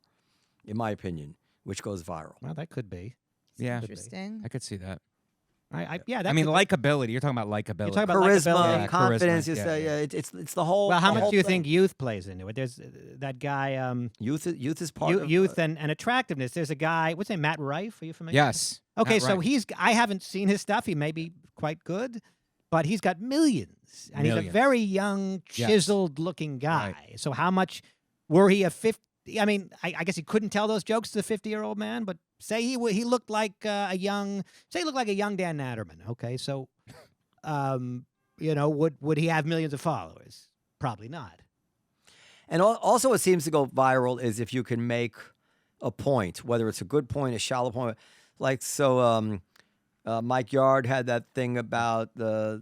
in my opinion, which goes viral. Well, that could be. Yeah, Interesting. I could see that. Yeah. That I mean, could- likability. You're talking about likability. You're talking about Charisma, likability. Yeah, confidence. charisma, You yeah, say, yeah. it's the whole. Well, how the much whole do you thing. think youth plays into it? There's that guy. Youth is part of Youth and attractiveness. There's a guy. What's his name? Matt Rife. Are you familiar? Yes. Okay, Matt so Rife. I haven't seen his stuff. He may be quite good, but he's got millions, and he's a Millions. very young, Yes. chiseled-looking guy. So how much were he a 50? I mean, I guess he couldn't tell those jokes to the 50-year-old man, but say he looked like a young Dan Naturman. Okay, so would he have millions of followers? Probably not. And also, what seems to go viral is if you can make a point, whether it's a good point, a shallow point. Like Mike Yard had that thing about what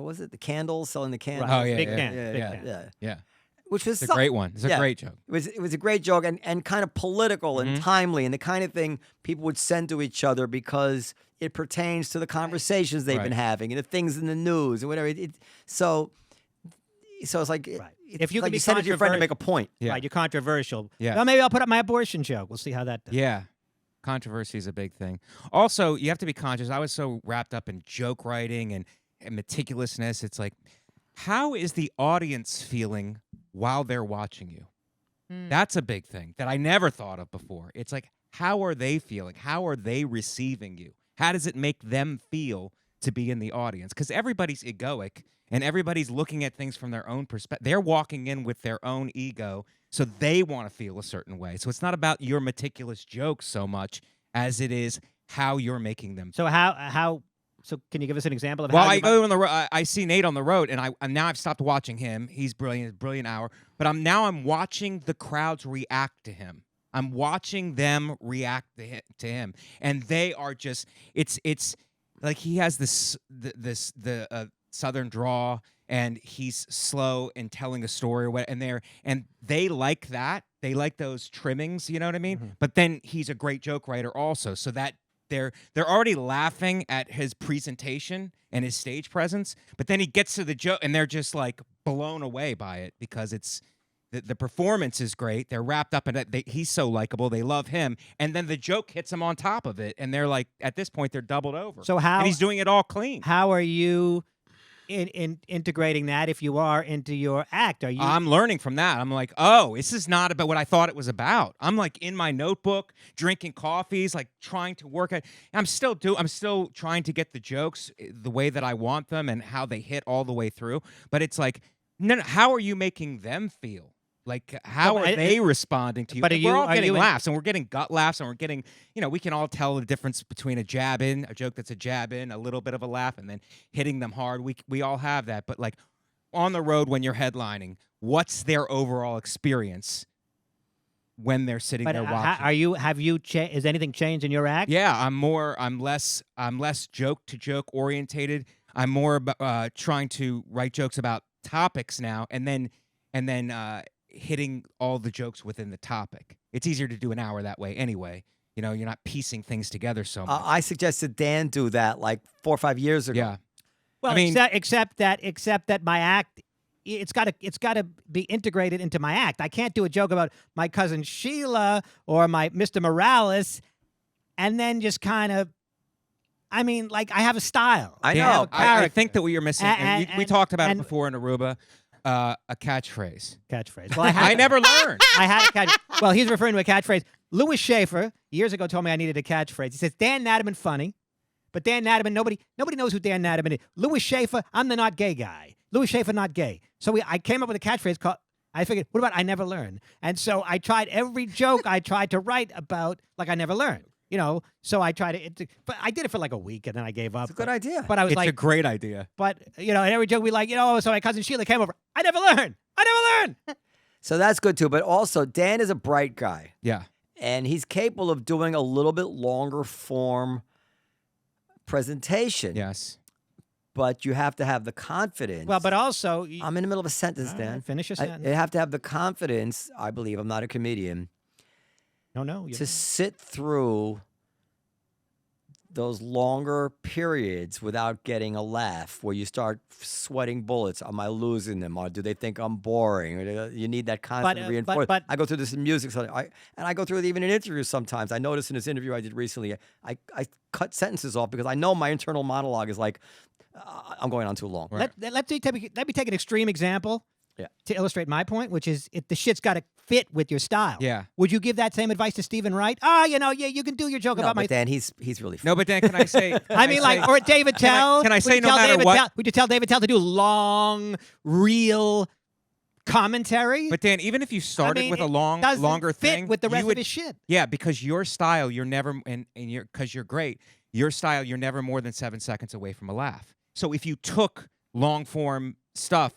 was it? The candles, selling the candles. Oh, yeah, Big yeah, can, yeah, big yeah, can. yeah. Yeah. Which was It's a great one. It's a yeah. great joke. It was a great joke and kind of political and Mm-hmm. timely and the kind of thing people would send to each other because it pertains to the conversations they've been Right. having and the things in the news and whatever. So it's like Right. it's If you like can be you send it to your friend to controversial- make a point. Yeah. Right, you're controversial. Yeah. Well, maybe I'll put up my abortion joke. We'll see how that does. Yeah. Controversy is a big thing. Also, you have to be conscious. I was so wrapped up in joke writing and meticulousness. It's like, how is the audience feeling while they're watching you? That's a big thing that I never thought of before. It's like, how are they feeling? How are they receiving you? How does it make them feel to be in the audience? Because everybody's egoic and everybody's looking at things from their own perspective. They're walking in with their own ego, so they want to feel a certain way. So it's not about your meticulous jokes so much as it is how you're making them. So how? So can you give us an example of Well, how? I you go on the road. I see Nate on the road, and now I've stopped watching him. He's brilliant, brilliant hour. But I'm watching the crowds react to him. I'm watching them react to him, and they are just. It's like he has this southern draw, and he's slow and telling a story or what, and they like that. They like those trimmings. You know what I mean? But then he's a great joke writer also, so that. They're already laughing at his presentation and his stage presence, but then he gets to the joke and they're just like blown away by it because it's the performance is great. They're wrapped up in it. He's so likable. They love him. And then the joke hits them on top of it. And they're like, at this point, they're doubled over. So and he's doing it all clean. How are you in integrating that if you are into your act? Are you? I'm learning from that. I'm like, oh, this is not about what I thought it was about. I'm like in my notebook, drinking coffees, like trying to work at. I'm still trying to get the jokes the way that I want them and how they hit all the way through. But it's like, no, how are you making them feel? Like, how are they responding to you? But we're all getting laughs, and we're getting gut laughs, and we're getting, we can all tell the difference between a joke that's a jab in, a little bit of a laugh, and then hitting them hard. We all have that. But like on the road when you're headlining, what's their overall experience when they're sitting there watching? Has anything changed in your act? Yeah, I'm less joke to joke orientated. I'm more about trying to write jokes about topics now, and then hitting all the jokes within the topic. It's easier to do an hour that way anyway. You're not piecing things together so much. I suggested Dan do that like 4 or 5 years ago. Yeah. Well, except that my act, it's got to be integrated into my act. I can't do a joke about my cousin Sheila or my Mr. Morales, and then just kind of. I mean, like I have a style. I know. I think that what you're missing, and we talked about it before in Aruba. A catchphrase. Well, I never learned. I had a catch. Well, he's referring to a catchphrase. Louis Schaefer years ago told me I needed a catchphrase. He says Dan Naturman funny, but Dan Naturman nobody knows who Dan Naturman is. Louis Schaefer, I'm the not gay guy. Louis Schaefer, not gay. So I came up with a catchphrase called. I figured, what about I never learn? And so I tried every joke I tried to write about like I never learned. So I tried to, but I did it for like a week and then I gave up. It's a good idea. But I was it's a great idea. But, and every joke we like, so my cousin Sheila came over. I never learned. So that's good too. But also, Dan is a bright guy. Yeah. And he's capable of doing a little bit longer form presentation. Yes. But you have to have the confidence. Well, but also. I'm in the middle of a sentence, Dan. Finish your sentence. You have to have the confidence, I believe, I'm not a comedian. No. To sit through those longer periods without getting a laugh, where you start sweating bullets. Am I losing them? Or do they think I'm boring? Or you need that constant reinforcement. But I go through this in music, and I go through it even in interviews sometimes. I noticed in this interview I did recently, I cut sentences off because I know my internal monologue is like, I'm going on too long. Right. Let me take an extreme example. Yeah. To illustrate my point, which is the shit's got to fit with your style. Yeah. Would you give that same advice to Stephen Wright? You can do your joke about my. Dan, he's really. No, but Dan, can I say? Or David Tell. Can I say no matter what? Would you tell David Tell to do long, real commentary? But Dan, even if you started with a longer thing, with the rest of his shit. Yeah, because your style, you're never, because you're great. Your style, you're never more than 7 seconds away from a laugh. So if you took long form stuff.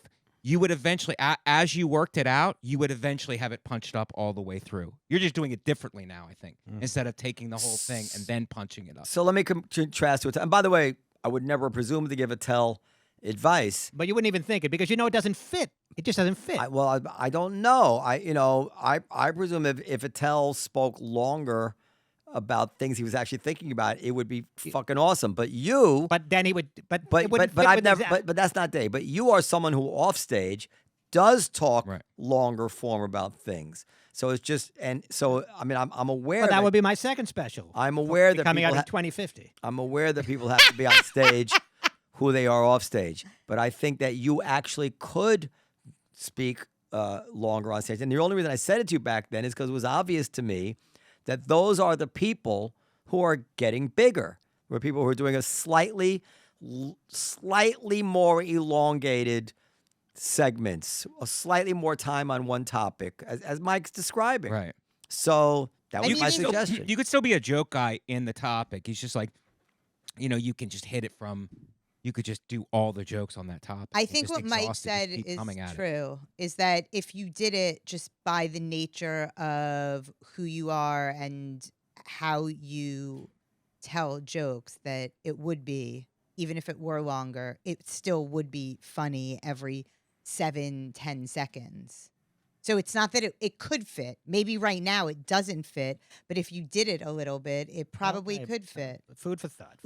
You would eventually, as you worked it out, you would eventually have it punched up all the way through. You're just doing it differently now, I think, instead of taking the whole thing and then punching it up. So let me contrast with. And by the way, I would never presume to give Attell advice. But you wouldn't even think it because it doesn't fit. It just doesn't fit. I don't know. I presume if Attell spoke longer about things he was actually thinking about, it would be fucking awesome. But then he would. But I've never. But that's not Dave. But you are someone who off stage does talk longer form about things. So it's just, and so I mean, I'm aware. Well, that would be my second special. I'm aware that coming out in 2050. I'm aware that people have to be on stage who they are off stage. But I think that you actually could speak longer on stage. And the only reason I said it to you back then is because it was obvious to me that those are the people who are getting bigger. Where people who are doing a slightly more elongated segments, a slightly more time on one topic, as Mike's describing. Right. So that was my suggestion. You could still be a joke guy in the topic. He's just like, you can just hit it from. You could just do all the jokes on that topic. I think what Mike said is true, is that if you did it just by the nature of who you are and how you tell jokes, that it would be, even if it were longer, it still would be funny every 7-10 seconds. So it's not that it could fit. Maybe right now it doesn't fit, but if you did it a little bit, it probably could fit. Food for thought.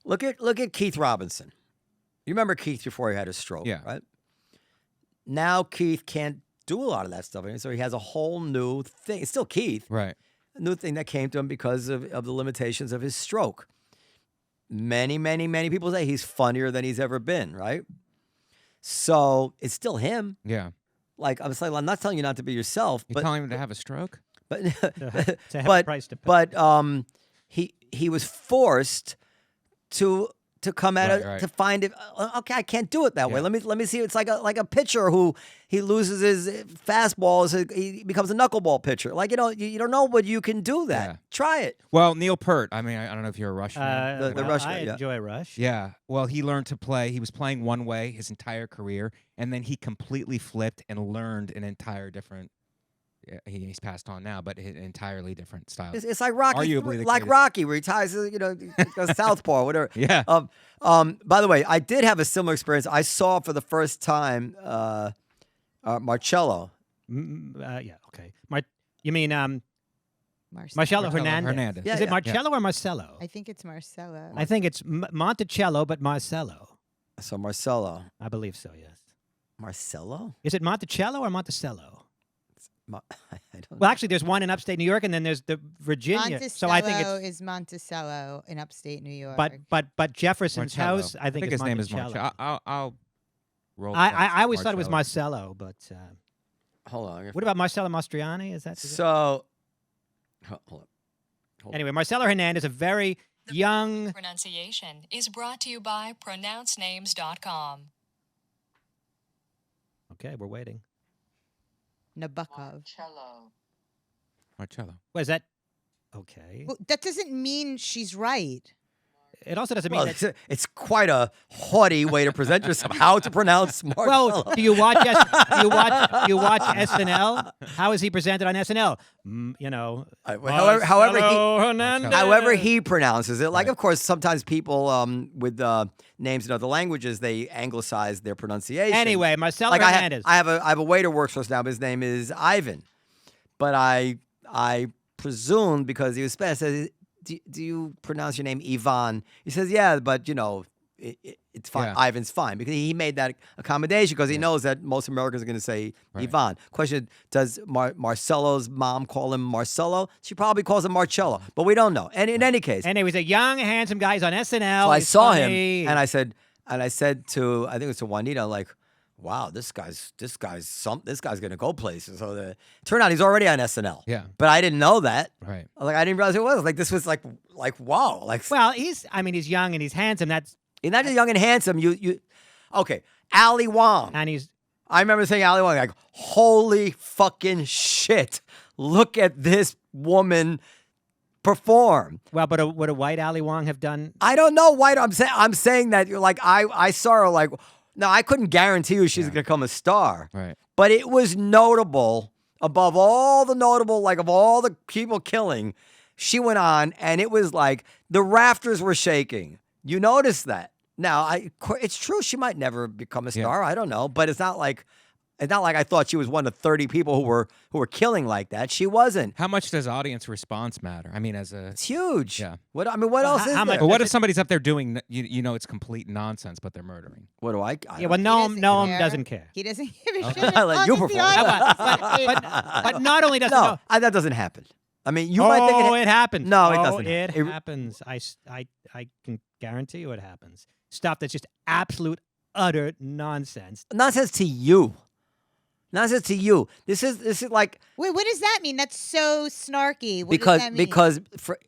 Look at Keith Robinson. You remember Keith before he had his stroke, right? Now Keith can't do a lot of that stuff. And so he has a whole new thing. It's still Keith. Right. A new thing that came to him because of the limitations of his stroke. Many, many, many people say he's funnier than he's ever been, right? So it's still him. Yeah. Like, I'm not telling you not to be yourself. You're telling him to have a stroke? But to have a price to pay. but he was forced to come at it to find it. Okay, I can't do it that way. Let me see. It's like a pitcher who he loses his fastball, so he becomes a knuckleball pitcher. Like, you don't know, but you can do that. Yeah. Try it. Well, Neil Peart. I mean, I don't know if you're a Rush fan. The Rush I guy, enjoy Rush. Yeah. Well, he learned to play. He was playing one way his entire career, and then he completely flipped and learned an entire different. He's passed on now, but an entirely different style. It's like Rocky, Arguably the like greatest. Rocky, where he ties, goes southpaw, whatever. Yeah. By the way, I did have a similar experience. I saw for the first time Marcello. Yeah. Okay. You mean Marcello. Marcello Hernandez? Yeah, Is it yeah. Marcello or Marcello? I think it's Marcello. I think it's Monticello, but Marcello. So Marcello. I believe so. Yes. Marcello? Is it Monticello or Monticello? I don't Well, actually, there's one in upstate New York, and then there's the Virginia. Monticello So I think it's. is Monticello in upstate New York. But Jefferson's Marcello. house, I think his name is Monticello. Marcello. I'll roll. I always thought it was Marcello, but Hold on. what about Marcello Mastroianni? Is it? So, hold on. Anyway, Marcello Hernandez, a very young. Pronunciation is brought to you by pronouncenames.com. Okay, we're waiting. Nabokov. Marcello. What is that? Okay. Well, that doesn't mean she's right. It also doesn't mean Well, that. it's quite a haughty way to present yourself. How to pronounce Marcello? Well, do you watch SNL? How is he presented on SNL? However he pronounces it. Like, of course, sometimes people with names in other languages, they anglicize their pronunciation. Anyway, Marcello like Hernandez. I have a waiter who works for us now. But his name is Ivan, but I presumed because he was Spanish. I said, do you pronounce your name Ivan? He says, yeah, but it's fine. Yeah. Ivan's fine because he made that accommodation because he knows that most Americans are going to say Ivan. Question: does Marcello's mom call him Marcello? She probably calls him Marcello, but we don't know. And in any case, And he was a young, handsome guy. He's on SNL. so I He's saw funny. him, and I said to I think it was to Juanita, like, wow, this guy's gonna go places. So turned out he's already on SNL. Yeah. But I didn't know that. Right. Like I didn't realize it was. Like this was like wow. Like Well, he's young and he's handsome. you're not just young and handsome. You okay. Ali Wong. And he's I remember saying Ali Wong, like, holy fucking shit. Look at this woman perform. well, but would a white Ali Wong have done? I don't know why I'm saying that you're like I saw her like no, I couldn't guarantee you she's gonna become a star. Right. But it was notable above all the notable, like of all the people killing, she went on and it was like the rafters were shaking. You noticed that. Now it's true she might never become a star. I don't know, but it's not like I thought she was one of 30 people who were killing like that. She wasn't. How much does audience response matter? I mean, It's huge. Yeah. What else is how there? much- but what if somebody's up there doing it's complete nonsense, but they're murdering? What do I Yeah, well, doesn't Noam care. doesn't care. He doesn't give a shit. I let you as long as the perform. audience- But not only does No, that doesn't happen. I mean, you might think it happens. No, it Oh, doesn't. It It- happens. I can guarantee you it happens. Stuff that's just absolute, utter nonsense. nonsense to you. Nonsense to you. This is like Wait, what does that mean? That's so snarky. What does that mean? because for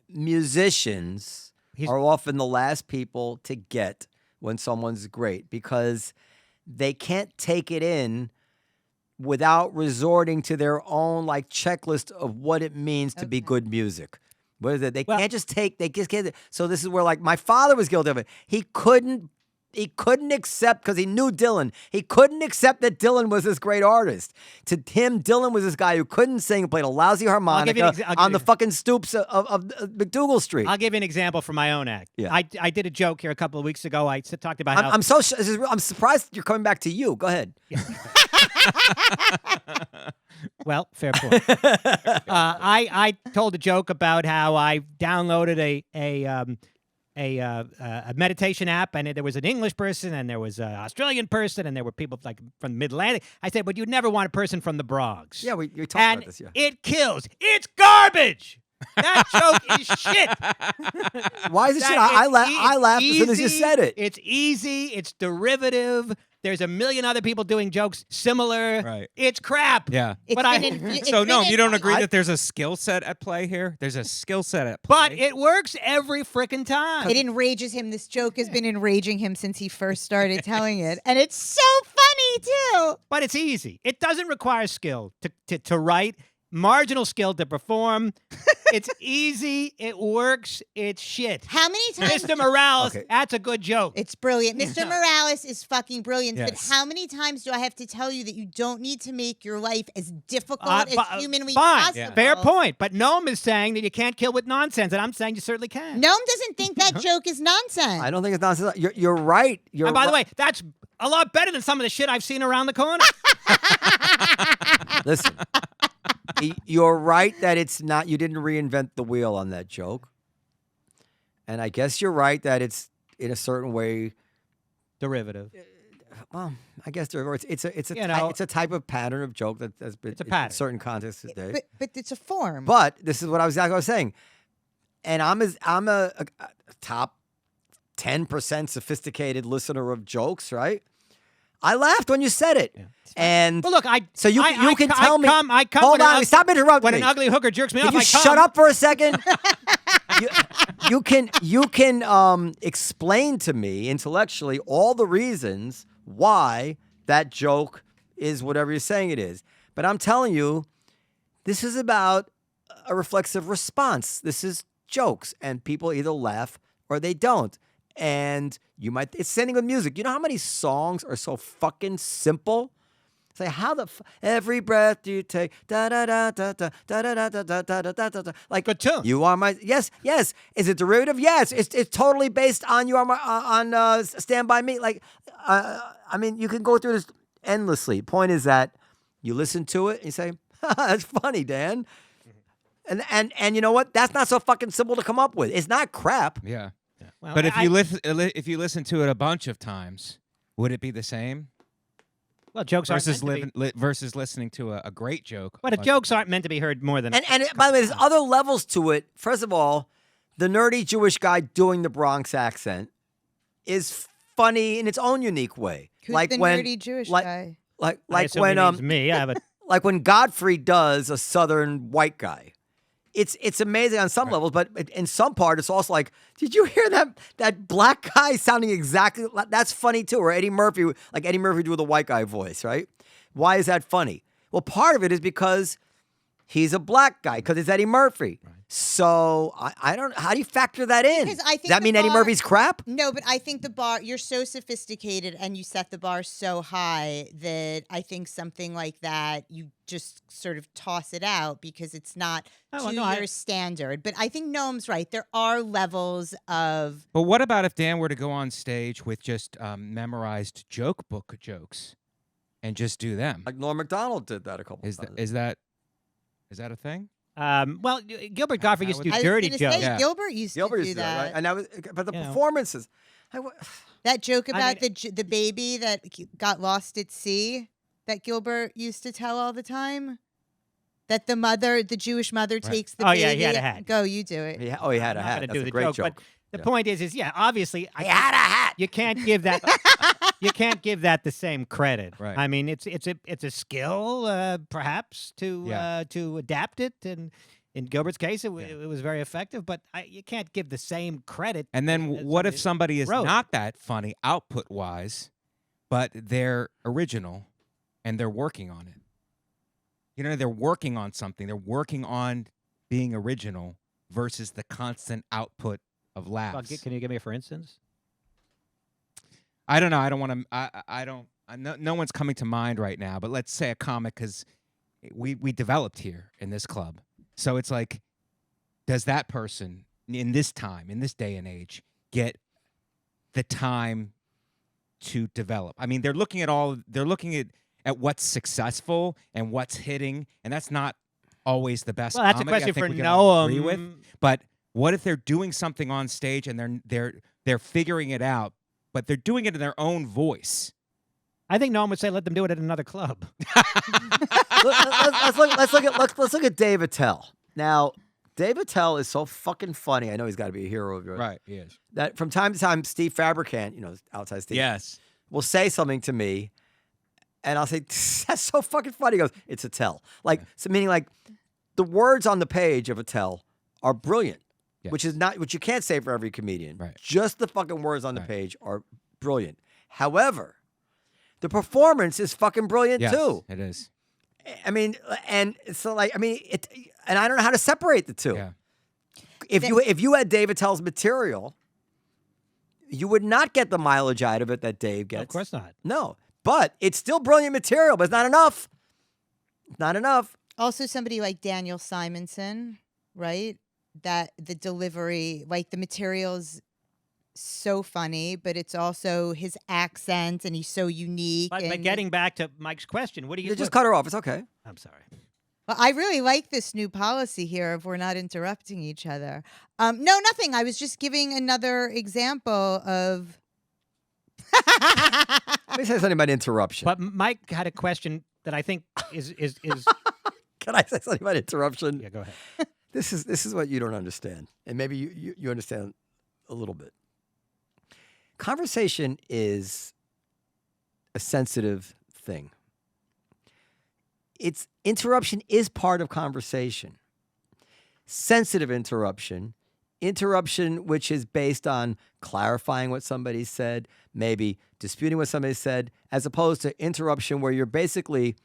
musicians He's- are often the last people to get when someone's great because they can't take it in without resorting to their own like checklist of what it means to be good music. What is it? They Well- can't just take. They just can't. So this is where like my father was guilty of it. He couldn't accept because he knew Dylan. He couldn't accept that Dylan was this great artist. To him, Dylan was this guy who couldn't sing, played a lousy harmonica I'll give on you- the fucking stoops of McDougal Street. I'll give you an example from my own act. Yeah. I did a joke here a couple of weeks ago. I talked about how I'm I'm surprised you're coming back to you. Go ahead. well, fair point. I told a joke about how I downloaded a meditation app, and there was an English person, and there was an Australian person, and there were people like from the Mid-Atlantic. I said, but you'd never want a person from the Bronx. Yeah, we talked and about this. Yeah. it kills. It's garbage. That joke is shit. Why is it shit? I laughed as soon as you said it. It's easy. It's derivative. There's a million other people doing jokes similar. Right. It's crap. Yeah. But So no, you don't agree that there's a skill set at play here? There's a skill set at play. But it works every frickin' time. It enrages him. This joke has been enraging him since he first started telling it. And it's so funny, too. But it's easy. It doesn't require skill to write. Marginal skill to perform. It's easy. It works. It's shit. How many times? Mr. Morales, that's a good joke. It's brilliant. Mr. Morales is fucking brilliant. Yes. But how many times do I have to tell you that you don't need to make your life as difficult as humanly fine. possible? Yeah. Fair point. But Noam is saying that you can't kill with nonsense, and I'm saying you certainly can. Noam doesn't think that joke is nonsense. I don't think it's nonsense. You're right. And by the way, that's a lot better than some of the shit I've seen around the corner. Listen, you're right that it's not. You didn't reinvent the wheel on that joke, and I guess you're right that it's in a certain way Derivative. Well, I guess it's a type of pattern of joke that has been pattern. in certain contexts today. But it's a form. But this is what I was saying, and I'm a top 10% sophisticated listener of jokes, right? I laughed when you said it, and well, look, so you can tell me. I come hold on, stop interrupting when me. an ugly hooker jerks me Can off. you I come. shut up for a second? you can explain to me intellectually all the reasons why that joke is whatever you're saying it is. But I'm telling you, this is about a reflexive response. This is jokes, and people either laugh or they don't. And it's same thing with music. You know how many songs are so fucking simple? It's like how every breath you take, da da da da da da da da da da da da da. Like good tune. You are my yes. Is it derivative? Yes. It's totally based on you are my on Stand By Me. Like I mean, you can go through this endlessly. Point is that you listen to it and you say, "That's funny, Dan." And you know what? That's not so fucking simple to come up with. It's not crap. Yeah. Well, But if you listen to it a bunch of times, would it be the same? Well, jokes versus aren't versus listening to a great joke. But jokes aren't meant to be heard more than. And by the way, there's other levels to it. First of all, the nerdy Jewish guy doing the Bronx accent is funny in its own unique way. Who's like the when, nerdy Jewish like, guy? Like I assume when he means me. I have a like when Godfrey does a Southern white guy. It's amazing on some levels, but in some part, it's also like, did you hear that black guy sounding exactly like that's funny too? Or Eddie Murphy do with a white guy voice, right? Why is that funny? Well, part of it is because he's a black guy, because it's Eddie Murphy. Right. So I don't. How do you factor that in? Because I think does that mean Eddie Murphy's crap? No, but I think the bar. You're so sophisticated, and you set the bar so high that I think something like that you just sort of toss it out because it's not to your standard. But I think Noam's right. There are levels of. But what about if Dan were to go on stage with just memorized joke book jokes, and just do them? Like Norm Macdonald did that a couple times. Is that a thing? Well, Gilbert Gottfried used to do dirty jokes. Gilbert used to do that. Right? But the performances. That joke about the baby that got lost at sea that Gilbert used to tell all the time. That the Jewish mother takes the baby. Oh, yeah, he had a hat. Go, you do it. He had a hat. That's a great joke. But the point is, obviously, he had a hat. You can't give that. You can't give that the same credit. Right. I mean, it's a skill, perhaps, to adapt it, and in Gilbert's case, it was very effective. But you can't give the same credit. And then what if somebody is not that funny output wise, but they're original, and they're working on it? You know, they're working on something. They're working on being original versus the constant output of laughs. Well, can you give me for instance? I don't know. I don't want to. No one's coming to mind right now. But let's say a comic, because we developed here in this club. So it's like, does that person in this time, in this day and age, get the time to develop? I mean, they're looking at what's successful and what's hitting, and that's not always the best. Well, that's a comedy question I think for we can all agree with. Noam. But What if they're doing something on stage and they're figuring it out, but they're doing it in their own voice? I think Noam would say let them do it at another club. Let's look at Dave Attell. Now, Dave Attell is so fucking funny. I know he's got to be a hero of yours. Right, he is. That from time to time, Steve Fabricant, outside Steve, Yes. will say something to me, and I'll say, "That's so fucking funny." He goes, "It's Attell." So meaning like the words on the page of Attell are brilliant, Yes. which you can't say for every comedian. Right. Just the fucking words on the page are brilliant. However, the performance is fucking brilliant Yes, too. it is. I mean, and so and I don't know how to separate the two. Yeah. If you had Dave Attell's material, you would not get the mileage out of it that Dave gets. Of course not. No, but it's still brilliant material, but it's not enough. It's not enough. Also, somebody like Daniel Simonson, right? That the delivery, like the material's so funny, but it's also his accent, and he's so unique. But getting back to Mike's question, what do you Just cut her off. It's okay. I'm sorry. Well, I really like this new policy here of we're not interrupting each other. No, nothing. I was just giving another example of. Let me say something about interruption. But Mike had a question that I think is. Can I say something about interruption? Yeah, go ahead. This is what you don't understand, and maybe you understand a little bit. Conversation is a sensitive thing. Interruption is part of conversation. Sensitive interruption which is based on clarifying what somebody said, maybe disputing what somebody said, as opposed to interruption where you're basically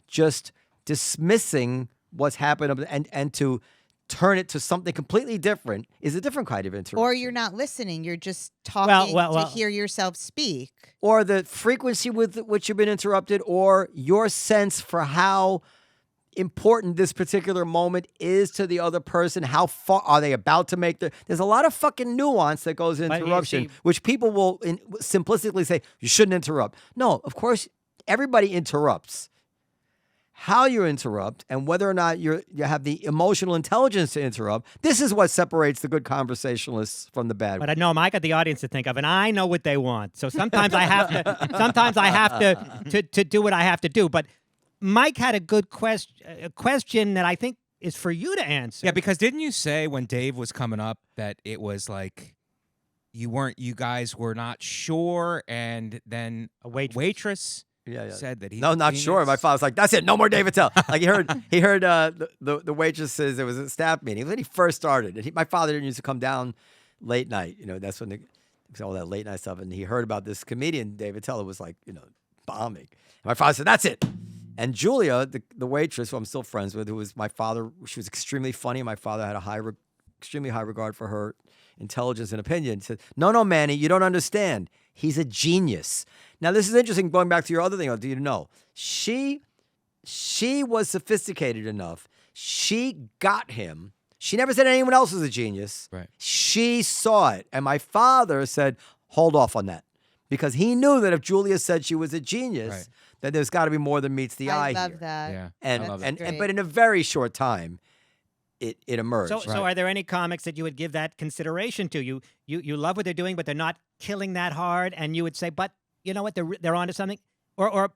just dismissing what's happened and to turn it to something completely different is a different kind of interruption. Or you're not listening. You're just talking to hear yourself speak. Or the frequency with which you've been interrupted, or your sense for how important this particular moment is to the other person. How far are they about to make there's a lot of fucking nuance that goes into interruption, which people will simplistically say, you shouldn't interrupt. No, of course, everybody interrupts. How you interrupt and whether or not you have the emotional intelligence to interrupt, this is what separates the good conversationalists from the bad. But I know I got the audience to think of, and I know what they want. So sometimes I have to do what I have to do. But Mike had a good question that I think is for you to answer. Yeah, because didn't you say when Dave was coming up that it was like you guys were not sure, and then a waitress said that he not sure. My father was like, "That's it, no more Dave Attell." Like he heard the waitresses. It was a staff meeting when he first started, and my father didn't used to come down late night. That's when all that late night stuff. And he heard about this comedian Dave Attell who was like bombing. And my father said, "That's it." And Julia, the waitress, who I'm still friends with, who was my father, she was extremely funny. My father had extremely high regard for her intelligence and opinion. He said, "No, Manny, you don't understand. He's a genius." Now, this is interesting, going back to your other thing. Do you know? She was sophisticated enough. She got him. She never said anyone else was a genius. Right. She saw it. And my father said, hold off on that. Because he knew that if Julia said she was a genius, that there's got to be more than meets the eye here. I love that. Yeah. But in a very short time, it emerged. So are there any comics that you would give that consideration to? You love what they're doing, but they're not killing that hard, and you would say, but you know what, they're onto something, or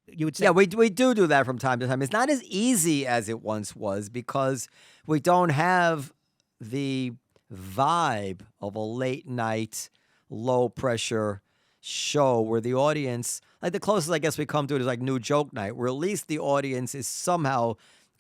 you would say, yeah, we do that from time to time. It's not as easy as it once was because we don't have the vibe of a late night, low pressure show where the audience, like the closest I guess we come to it is like New Joke Night, where at least the audience is somehow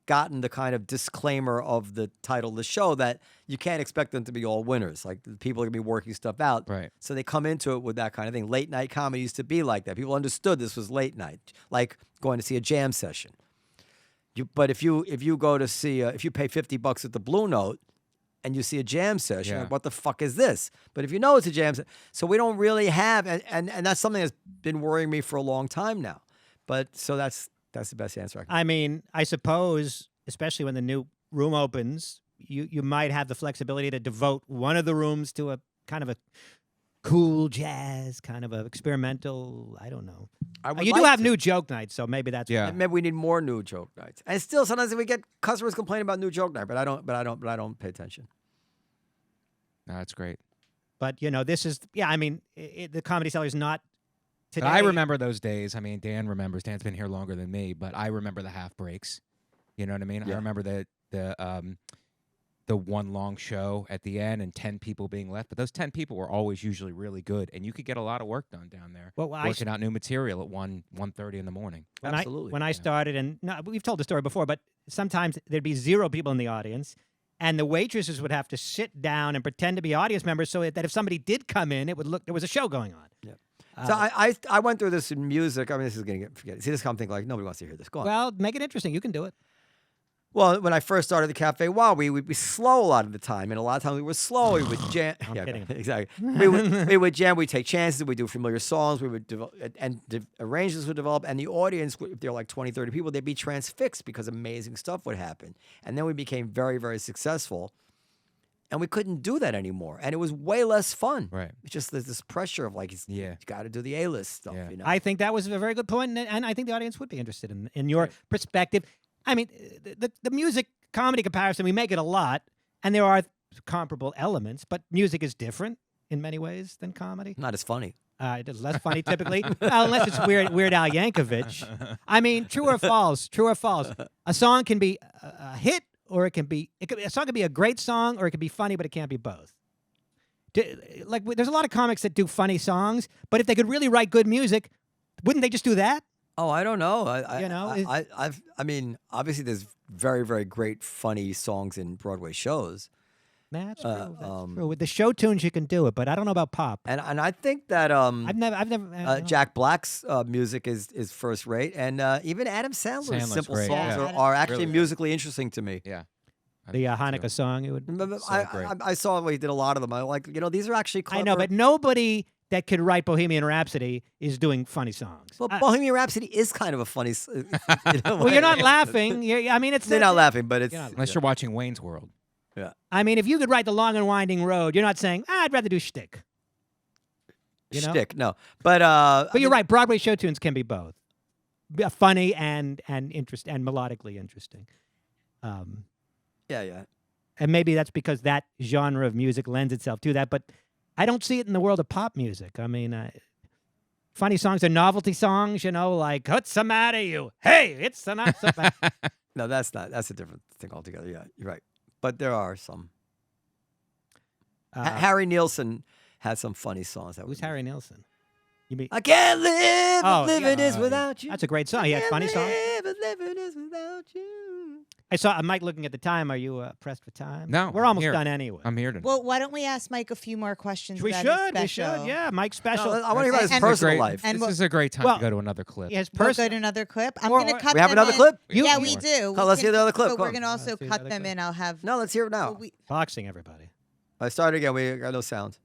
gotten the kind of disclaimer of the title of the show that you can't expect them to be all winners. Like the people are going to be working stuff out. Right. So they come into it with that kind of thing. Late night comedy used to be like that. People understood this was late night, like going to see a jam session. But if you go to see, if you pay $50 at the Blue Note and you see a jam session, like, what the fuck is this? But if you know it's a jam session, so we don't really have, and that's something that's been worrying me for a long time now. But so that's the best answer I can. I mean, I suppose, especially when the new room opens, you might have the flexibility to devote one of the rooms to a kind of a cool jazz, kind of a experimental, I don't know. You do have New Joke Nights, so maybe that's maybe we need more New Joke Nights. And still, sometimes we get customers complaining about New Joke Night, but I don't pay attention. No, that's great. But this is I mean, the Comedy Cellar is not today. But I remember those days. I mean, Dan remembers. Dan's been here longer than me, but I remember the half breaks. You know what I mean? Yeah. I remember the one long show at the end and 10 people being left. But those 10 people were always usually really good, and you could get a lot of work done down there. Well, working out new material at 1:30 in the morning. Absolutely. When I started, and we've told the story before, but sometimes there'd be 0 people in the audience, and the waitresses would have to sit down and pretend to be audience members so that if somebody did come in, it would look there was a show going on. Yeah. So I went through this in music. I mean, this is going to get forget. See, this come thinking like nobody wants to hear this. Go on. Well, make it interesting. You can do it. Well, when I first started the Cafe Wow, we would be slow a lot of the time, and a lot of times we were slow. We would jam. I'm kidding. Exactly. we would jam. We'd take chances. We'd do familiar songs. We would develop, and arrangements would develop, and the audience, if there were like 20, 30 people, they'd be transfixed because amazing stuff would happen. And then we became very, very successful, and we couldn't do that anymore, and it was way less fun. Right. It's just there's this pressure of like, you got to do the A-list stuff. Yeah. You know. I think that was a very good point, and I think the audience would be interested in your perspective. I mean, the music comedy comparison, we make it a lot, and there are comparable elements, but music is different in many ways than comedy. Not as funny. It is less funny typically, unless it's Weird Al Yankovic. I mean, true or false? True or false? A song can be a hit, or a song can be a great song, or it can be funny, but it can't be both. There's a lot of comics that do funny songs, but if they could really write good music, wouldn't they just do that? Oh, I don't know. I mean, obviously, there's very, very great funny songs in Broadway shows. That's true. That's true. With the show tunes, you can do it, but I don't know about pop. And I think that I've never. Jack Black's music is first rate, and even Adam Sandler's simple great, songs yeah. are actually Really musically interesting to me. Yeah. The Hanukkah song, it would. I saw he did a lot of them. I like, these are actually clever. I know, but nobody that could write Bohemian Rhapsody is doing funny songs. Well, Bohemian Rhapsody is kind of a funny. Well, you're not laughing. I mean, it's they're not laughing, but it's Unless you're watching Wayne's World. Yeah. I mean, if you could write The Long and Winding Road, you're not saying, I'd rather do shtick. Shtick, no. But you're right. Broadway show tunes can be both, funny and melodically interesting. Yeah. And maybe that's because that genre of music lends itself to that. But I don't see it in the world of pop music. I mean, funny songs are novelty songs, like, what's the matter, you? Hey, it's not so bad. No, that's a different thing altogether. Yeah, you're right. But there are some. Harry Nilsson has some funny songs. Who's Harry Nilsson? You mean? I can't live, living is without you. That's a great song. He has funny songs. Living is without you. I saw Mike looking at the time. Are you pressed for time? No, we're almost done anyway. I'm here to. Well, why don't we ask Mike a few more questions? We about his should. special? Yeah, Mike's special. No, I want to hear about his personal life. And this is a great time to go to another clip. His We'll go to another clip. I'm going to cut. We have them another in. clip? Yeah, we do. Let's hear the other clip. But Go we're on. going to also Let's hear cut the them clip. in. I'll have. No, let's hear it now. Boxing, everybody. I started again. We got no sound.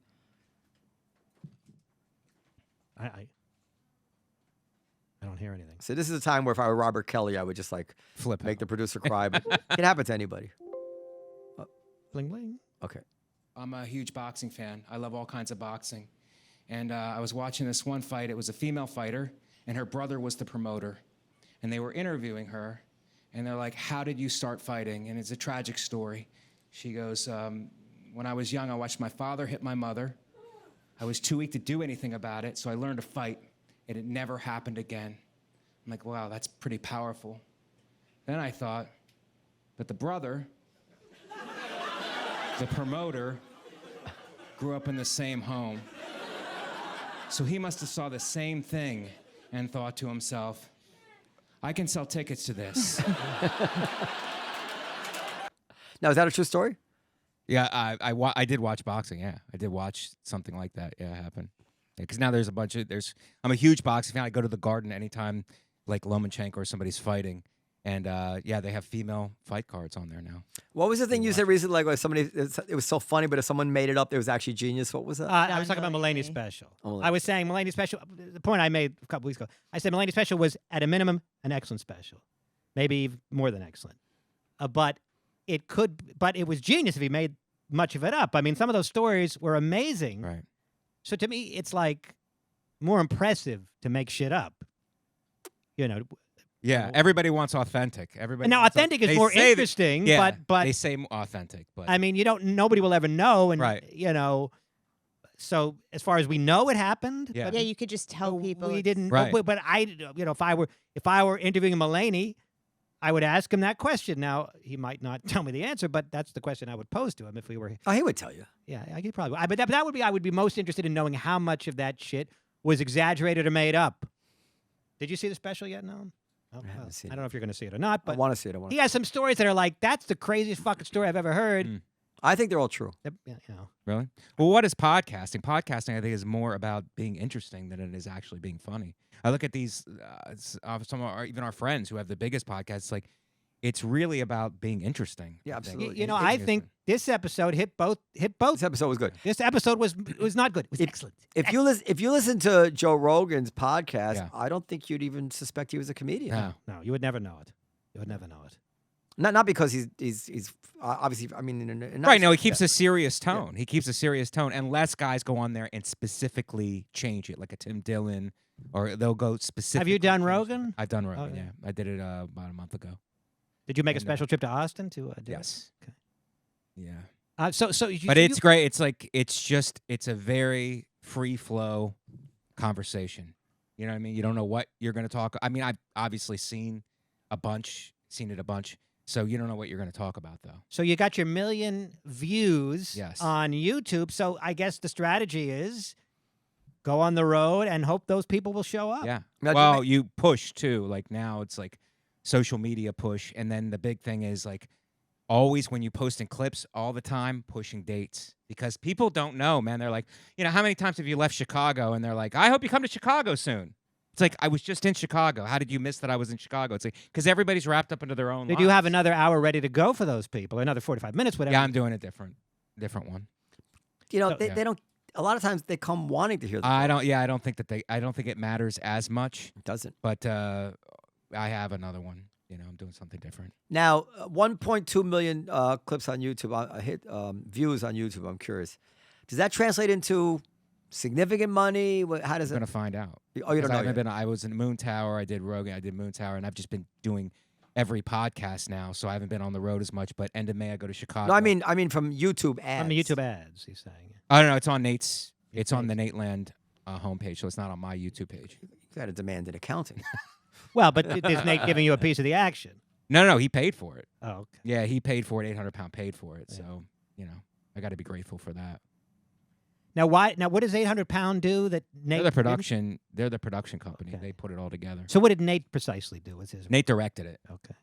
I don't hear anything. So this is a time where if I were Robert Kelly, I would just like make the producer cry. But it can happen to anybody. Bling bling. Okay. I'm a huge boxing fan. I love all kinds of boxing. And I was watching this one fight. It was a female fighter, and her brother was the promoter. And they were interviewing her, and they're like, how did you start fighting? And it's a tragic story. She goes, when I was young, I watched my father hit my mother. I was too weak to do anything about it, so I learned to fight, and it never happened again. I'm like, wow, that's pretty powerful. Then I thought, but the brother, the promoter, grew up in the same home. So he must have saw the same thing and thought to himself, I can sell tickets to this. Now, is that a true story? Yeah, I did watch boxing. Yeah, I did watch something like that. Yeah, happen. Because now there's a bunch of I'm a huge boxing fan. I go to the Garden anytime, like Lomachenko or somebody's fighting, and yeah, they have female fight cards on there now. What was the thing you said recently? Like, it was so funny, but if someone made it up, it was actually genius. What was that? I was talking about Mulaney's special. I was saying Mulaney's special. The point I made a couple weeks ago, I said Mulaney's special was at a minimum an excellent special, maybe even more than excellent. But it was genius if he made much of it up. I mean, some of those stories were amazing. Right. So to me, it's like more impressive to make shit up. Yeah, everybody wants authentic. Everybody. And now wants authentic is they more say that- interesting, yeah, but they say authentic, but I mean, nobody will ever know, and Right. So as far as we know, it happened. Yeah. but Yeah, you could just tell people. we it's- didn't. Right. But I, if I were interviewing Mulaney, I would ask him that question. Now he might not tell me the answer, but that's the question I would pose to him if we were. Oh, he would tell you. Yeah, he probably. But that would be. I would be most interested in knowing how much of that shit was exaggerated or made up. Did you see the special yet? No. Oh, I haven't seen I don't know if you're going to see it or not, I but want to see it. he has some stories that are like, that's the craziest fucking story I've ever heard. Mm. I think they're all true. really. Well, what is podcasting? Podcasting, I think, is more about being interesting than it is actually being funny. I look at these some of even our friends who have the biggest podcasts. Like, it's really about being interesting. Yeah, I think. absolutely. I think this episode hit both. This episode was good. This episode was not good. It was excellent. If you listen to Joe Rogan's podcast, Yeah. I don't think you'd even suspect he was a comedian. No. No, you would never know it. You would never know it. Not because he's obviously. I mean, in a Right. No, he nice- keeps a serious tone. He keeps a serious tone, and less guys go on there and specifically change it, like a Tim Dillon, or they'll go specific. Have you done Rogan? I've done Rogan. Oh, yeah. Yeah, I did it about a month ago. Did you make a And, special trip to Austin to do it? Yes. Okay. Yeah. So you, But it's great. It's like it's a very free flow conversation. You know what I mean? You don't know what you're going to talk. I mean, I've obviously seen it a bunch. So you don't know what you're going to talk about, though. So you got your 1 million views Yes. on YouTube. So I guess the strategy is go on the road and hope those people will show up. Yeah. Now, Well, you push too. Like now, it's like social media push, and then the big thing is like always when you posting clips all the time, pushing dates because people don't know, man. They're like, how many times have you left Chicago? And they're like, I hope you come to Chicago soon. It's like, I was just in Chicago. How did you miss that I was in Chicago? It's like, because everybody's wrapped up into their own Did lives. you have another hour ready to go for those people? Another 45 minutes, whatever. Yeah, I'm doing a different one. they don't. A lot of times they come wanting to hear. The I don't think it matters as much, It doesn't. but I have another one. I'm doing something different. Now, 1.2 million clips on YouTube, views on YouTube. I'm curious. Does that translate into significant money? How does I'm it? gonna find out. Oh, you don't know yet. I was in Moon Tower. I did Rogan. I did Moon Tower, and I've just been doing every podcast now, so I haven't been on the road as much. But end of May, I go to Chicago. No, I mean from YouTube ads. On the YouTube ads, he's saying. I don't know. It's on Nate's. It's on the Nate Land homepage, so it's not on my YouTube page. You got to demand an accounting. Well, but is Nate giving you a piece of the action? No, he paid for it. Oh, okay. Yeah, he paid for it. 800 pound paid for it. So I got to be grateful for that. Now, what does 800 Pound do that Nate? They're the didn't? production. They're the production company. Okay. They put it all together. So what did Nate precisely do with his? Nate directed it. Okay.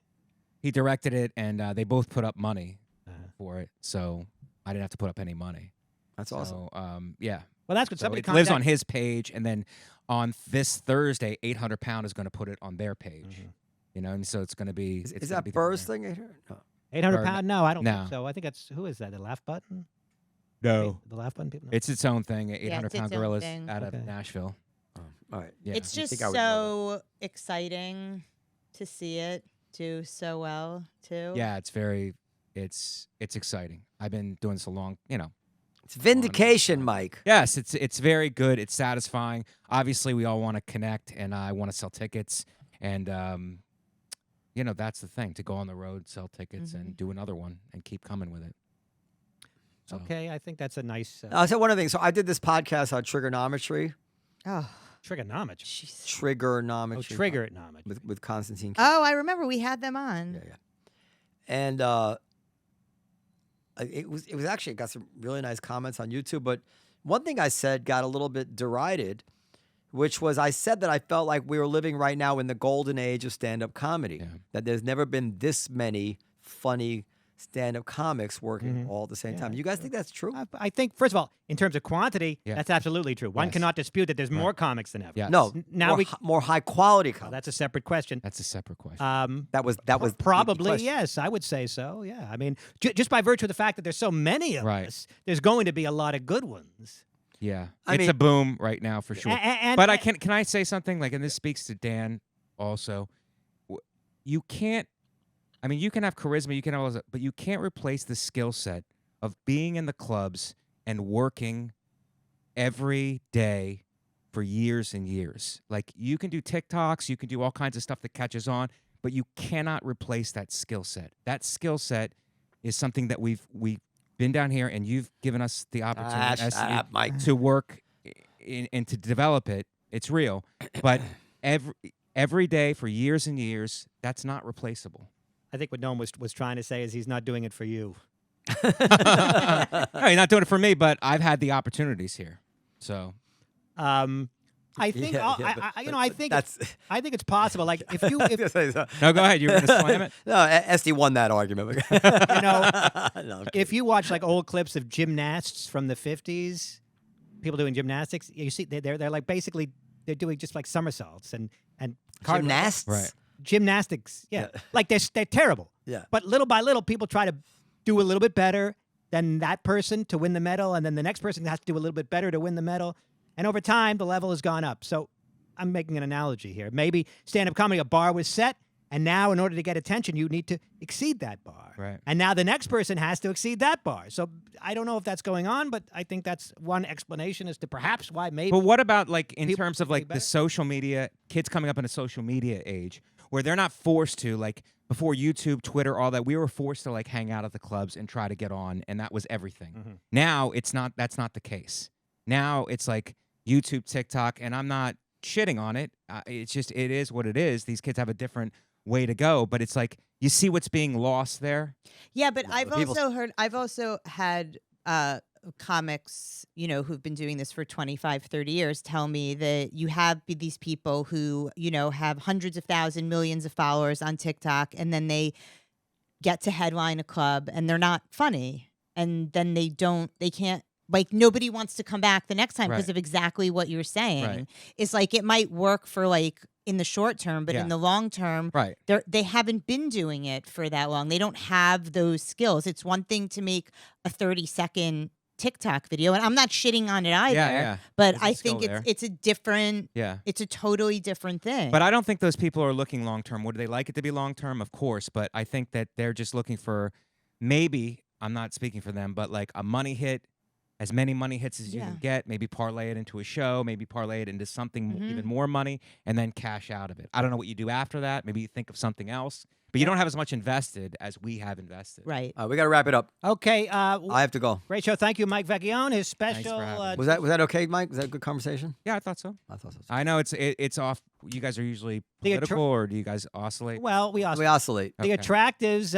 He directed it, and they both put up money Uh-huh. for it. So I didn't have to put up any money. That's awesome. So, yeah. Well, that's good. So Somebody it lives on contact- his page, and then on this Thursday, 800 Pound is going to put it on their page. And so it's going to be. Is that Burr's thing? No. 800 Or- Pound? No, I don't No. think so. I think that's who is that? The Laugh Button? No, The Laugh Button people. it's its own thing. 800 it's Pound its own Gorillas thing. out of Okay. Nashville. All right. Yeah, It's I just think I would know so exciting to see it do so well too. yeah. It's exciting. I've been doing this a long. It's vindication, Mike. Yes, it's very good. It's satisfying. Obviously, we all want to connect, and I want to sell tickets, and that's the thing, to go on the road, sell tickets, and do another one, and keep coming with it. So, Okay, I think that's a nice I'll say one other thing. So I did this podcast on trigonometry. Oh, trigonometry. jeez. Trigonometry. Oh, trigonometry. With Constantine. Oh, I remember we had them on. Yeah. And it was actually got some really nice comments on YouTube. But one thing I said got a little bit derided, which was I said that I felt like we were living right now in the golden age of stand-up comedy. Yeah. That there's never been this many funny stand-up comics working all at the same Yeah, time. You guys think that's true? I think, first of all, in terms of quantity, Yeah. that's absolutely true. One Yes. cannot dispute that there's more comics than ever. Yes. No. Now more, we- more high-quality Well, comics. that's a separate question. that's a separate question. That was the Probably, question. yes. I would say so, yeah. I mean, just by virtue of the fact that there's so many of Right. us, there's going to be a lot of good ones. Yeah, I it's mean- a boom right now for sure. And- But can I say something like, and this speaks to Dan also. You can't. I mean, you can have charisma, you can have all that, but you can't replace the skill set of being in the clubs and working every day for years and years. Like, you can do TikToks, you can do all kinds of stuff that catches on, but you cannot replace that skill set. That skill set is something that we've been down here, and you've given us the opportunity to work and to develop it. It's real, but every day for years and years, that's not replaceable. I think what Noam was trying to say is he's not doing it for you. No, you're not doing it for me, but I've had the opportunities here. So, I think I think it's possible. Like if no, go ahead. You were going to slam it. No, Esty won that argument. If you watch like old clips of gymnasts from the 50s, people doing gymnastics, you see they're like basically they're doing just like somersaults and gymnasts, right? Gymnastics, yeah. Like they're terrible. Yeah. But little by little, people try to do a little bit better than that person to win the medal, and then the next person has to do a little bit better to win the medal. And over time, the level has gone up. So I'm making an analogy here. Maybe stand-up comedy, a bar was set, and now in order to get attention, you need to exceed that bar. Right. And now the next person has to exceed that bar. So I don't know if that's going on, but I think that's one explanation as to perhaps why maybe. But what about like in terms of like better? the social media, kids coming up in a social media age where they're not forced to, like before YouTube, Twitter, all that, we were forced to like hang out at the clubs and try to get on, and that was everything. Mm-hmm. Now that's not the case. Now it's like YouTube, TikTok, and I'm not shitting on it. It's just, it is what it is. These kids have a different way to go, but it's like, you see what's being lost there? Yeah, but I've also had comics, who've been doing this for 25, 30 years tell me that you have these people who, have hundreds of thousands, millions of followers on TikTok, and then they get to headline a club and they're not funny. And then they can't, like, nobody wants to come back the next time because of exactly what you're saying. Right. It's like, it might work for like in the short term, but in the long term, they haven't been doing it for that long. They don't have those skills. It's one thing to make a 30-second TikTok video, and I'm not shitting on it either. But I think it's a different. Yeah. It's a totally different thing. But I don't think those people are looking long term. Would they like it to be long term? Of course, but I think that they're just looking for maybe. I'm not speaking for them, but like a money hit. As many money hits as you can get, maybe parlay it into a show, maybe parlay it into something even more money, and then cash out of it. I don't know what you do after that. Maybe you think of something else, but you don't have as much invested as we have invested. Right. We got to wrap it up. Okay. I have to go. Great show. Thank you, Mike Vecchione. His special. Was that okay, Mike? Was that a good conversation? Yeah, I thought so. I thought so. I know it's off. You guys are usually political, or do you guys oscillate? Well, we oscillate. We oscillate. The Attractives,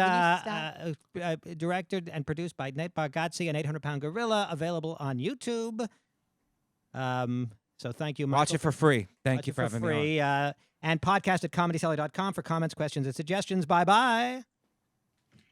directed and produced by Nate Bargatze, an 800-pound gorilla, available on YouTube. So thank you, Michael. Watch it for free. Thank you for having me on. And podcast at comedycellar.com for comments, questions, and suggestions. Bye-bye.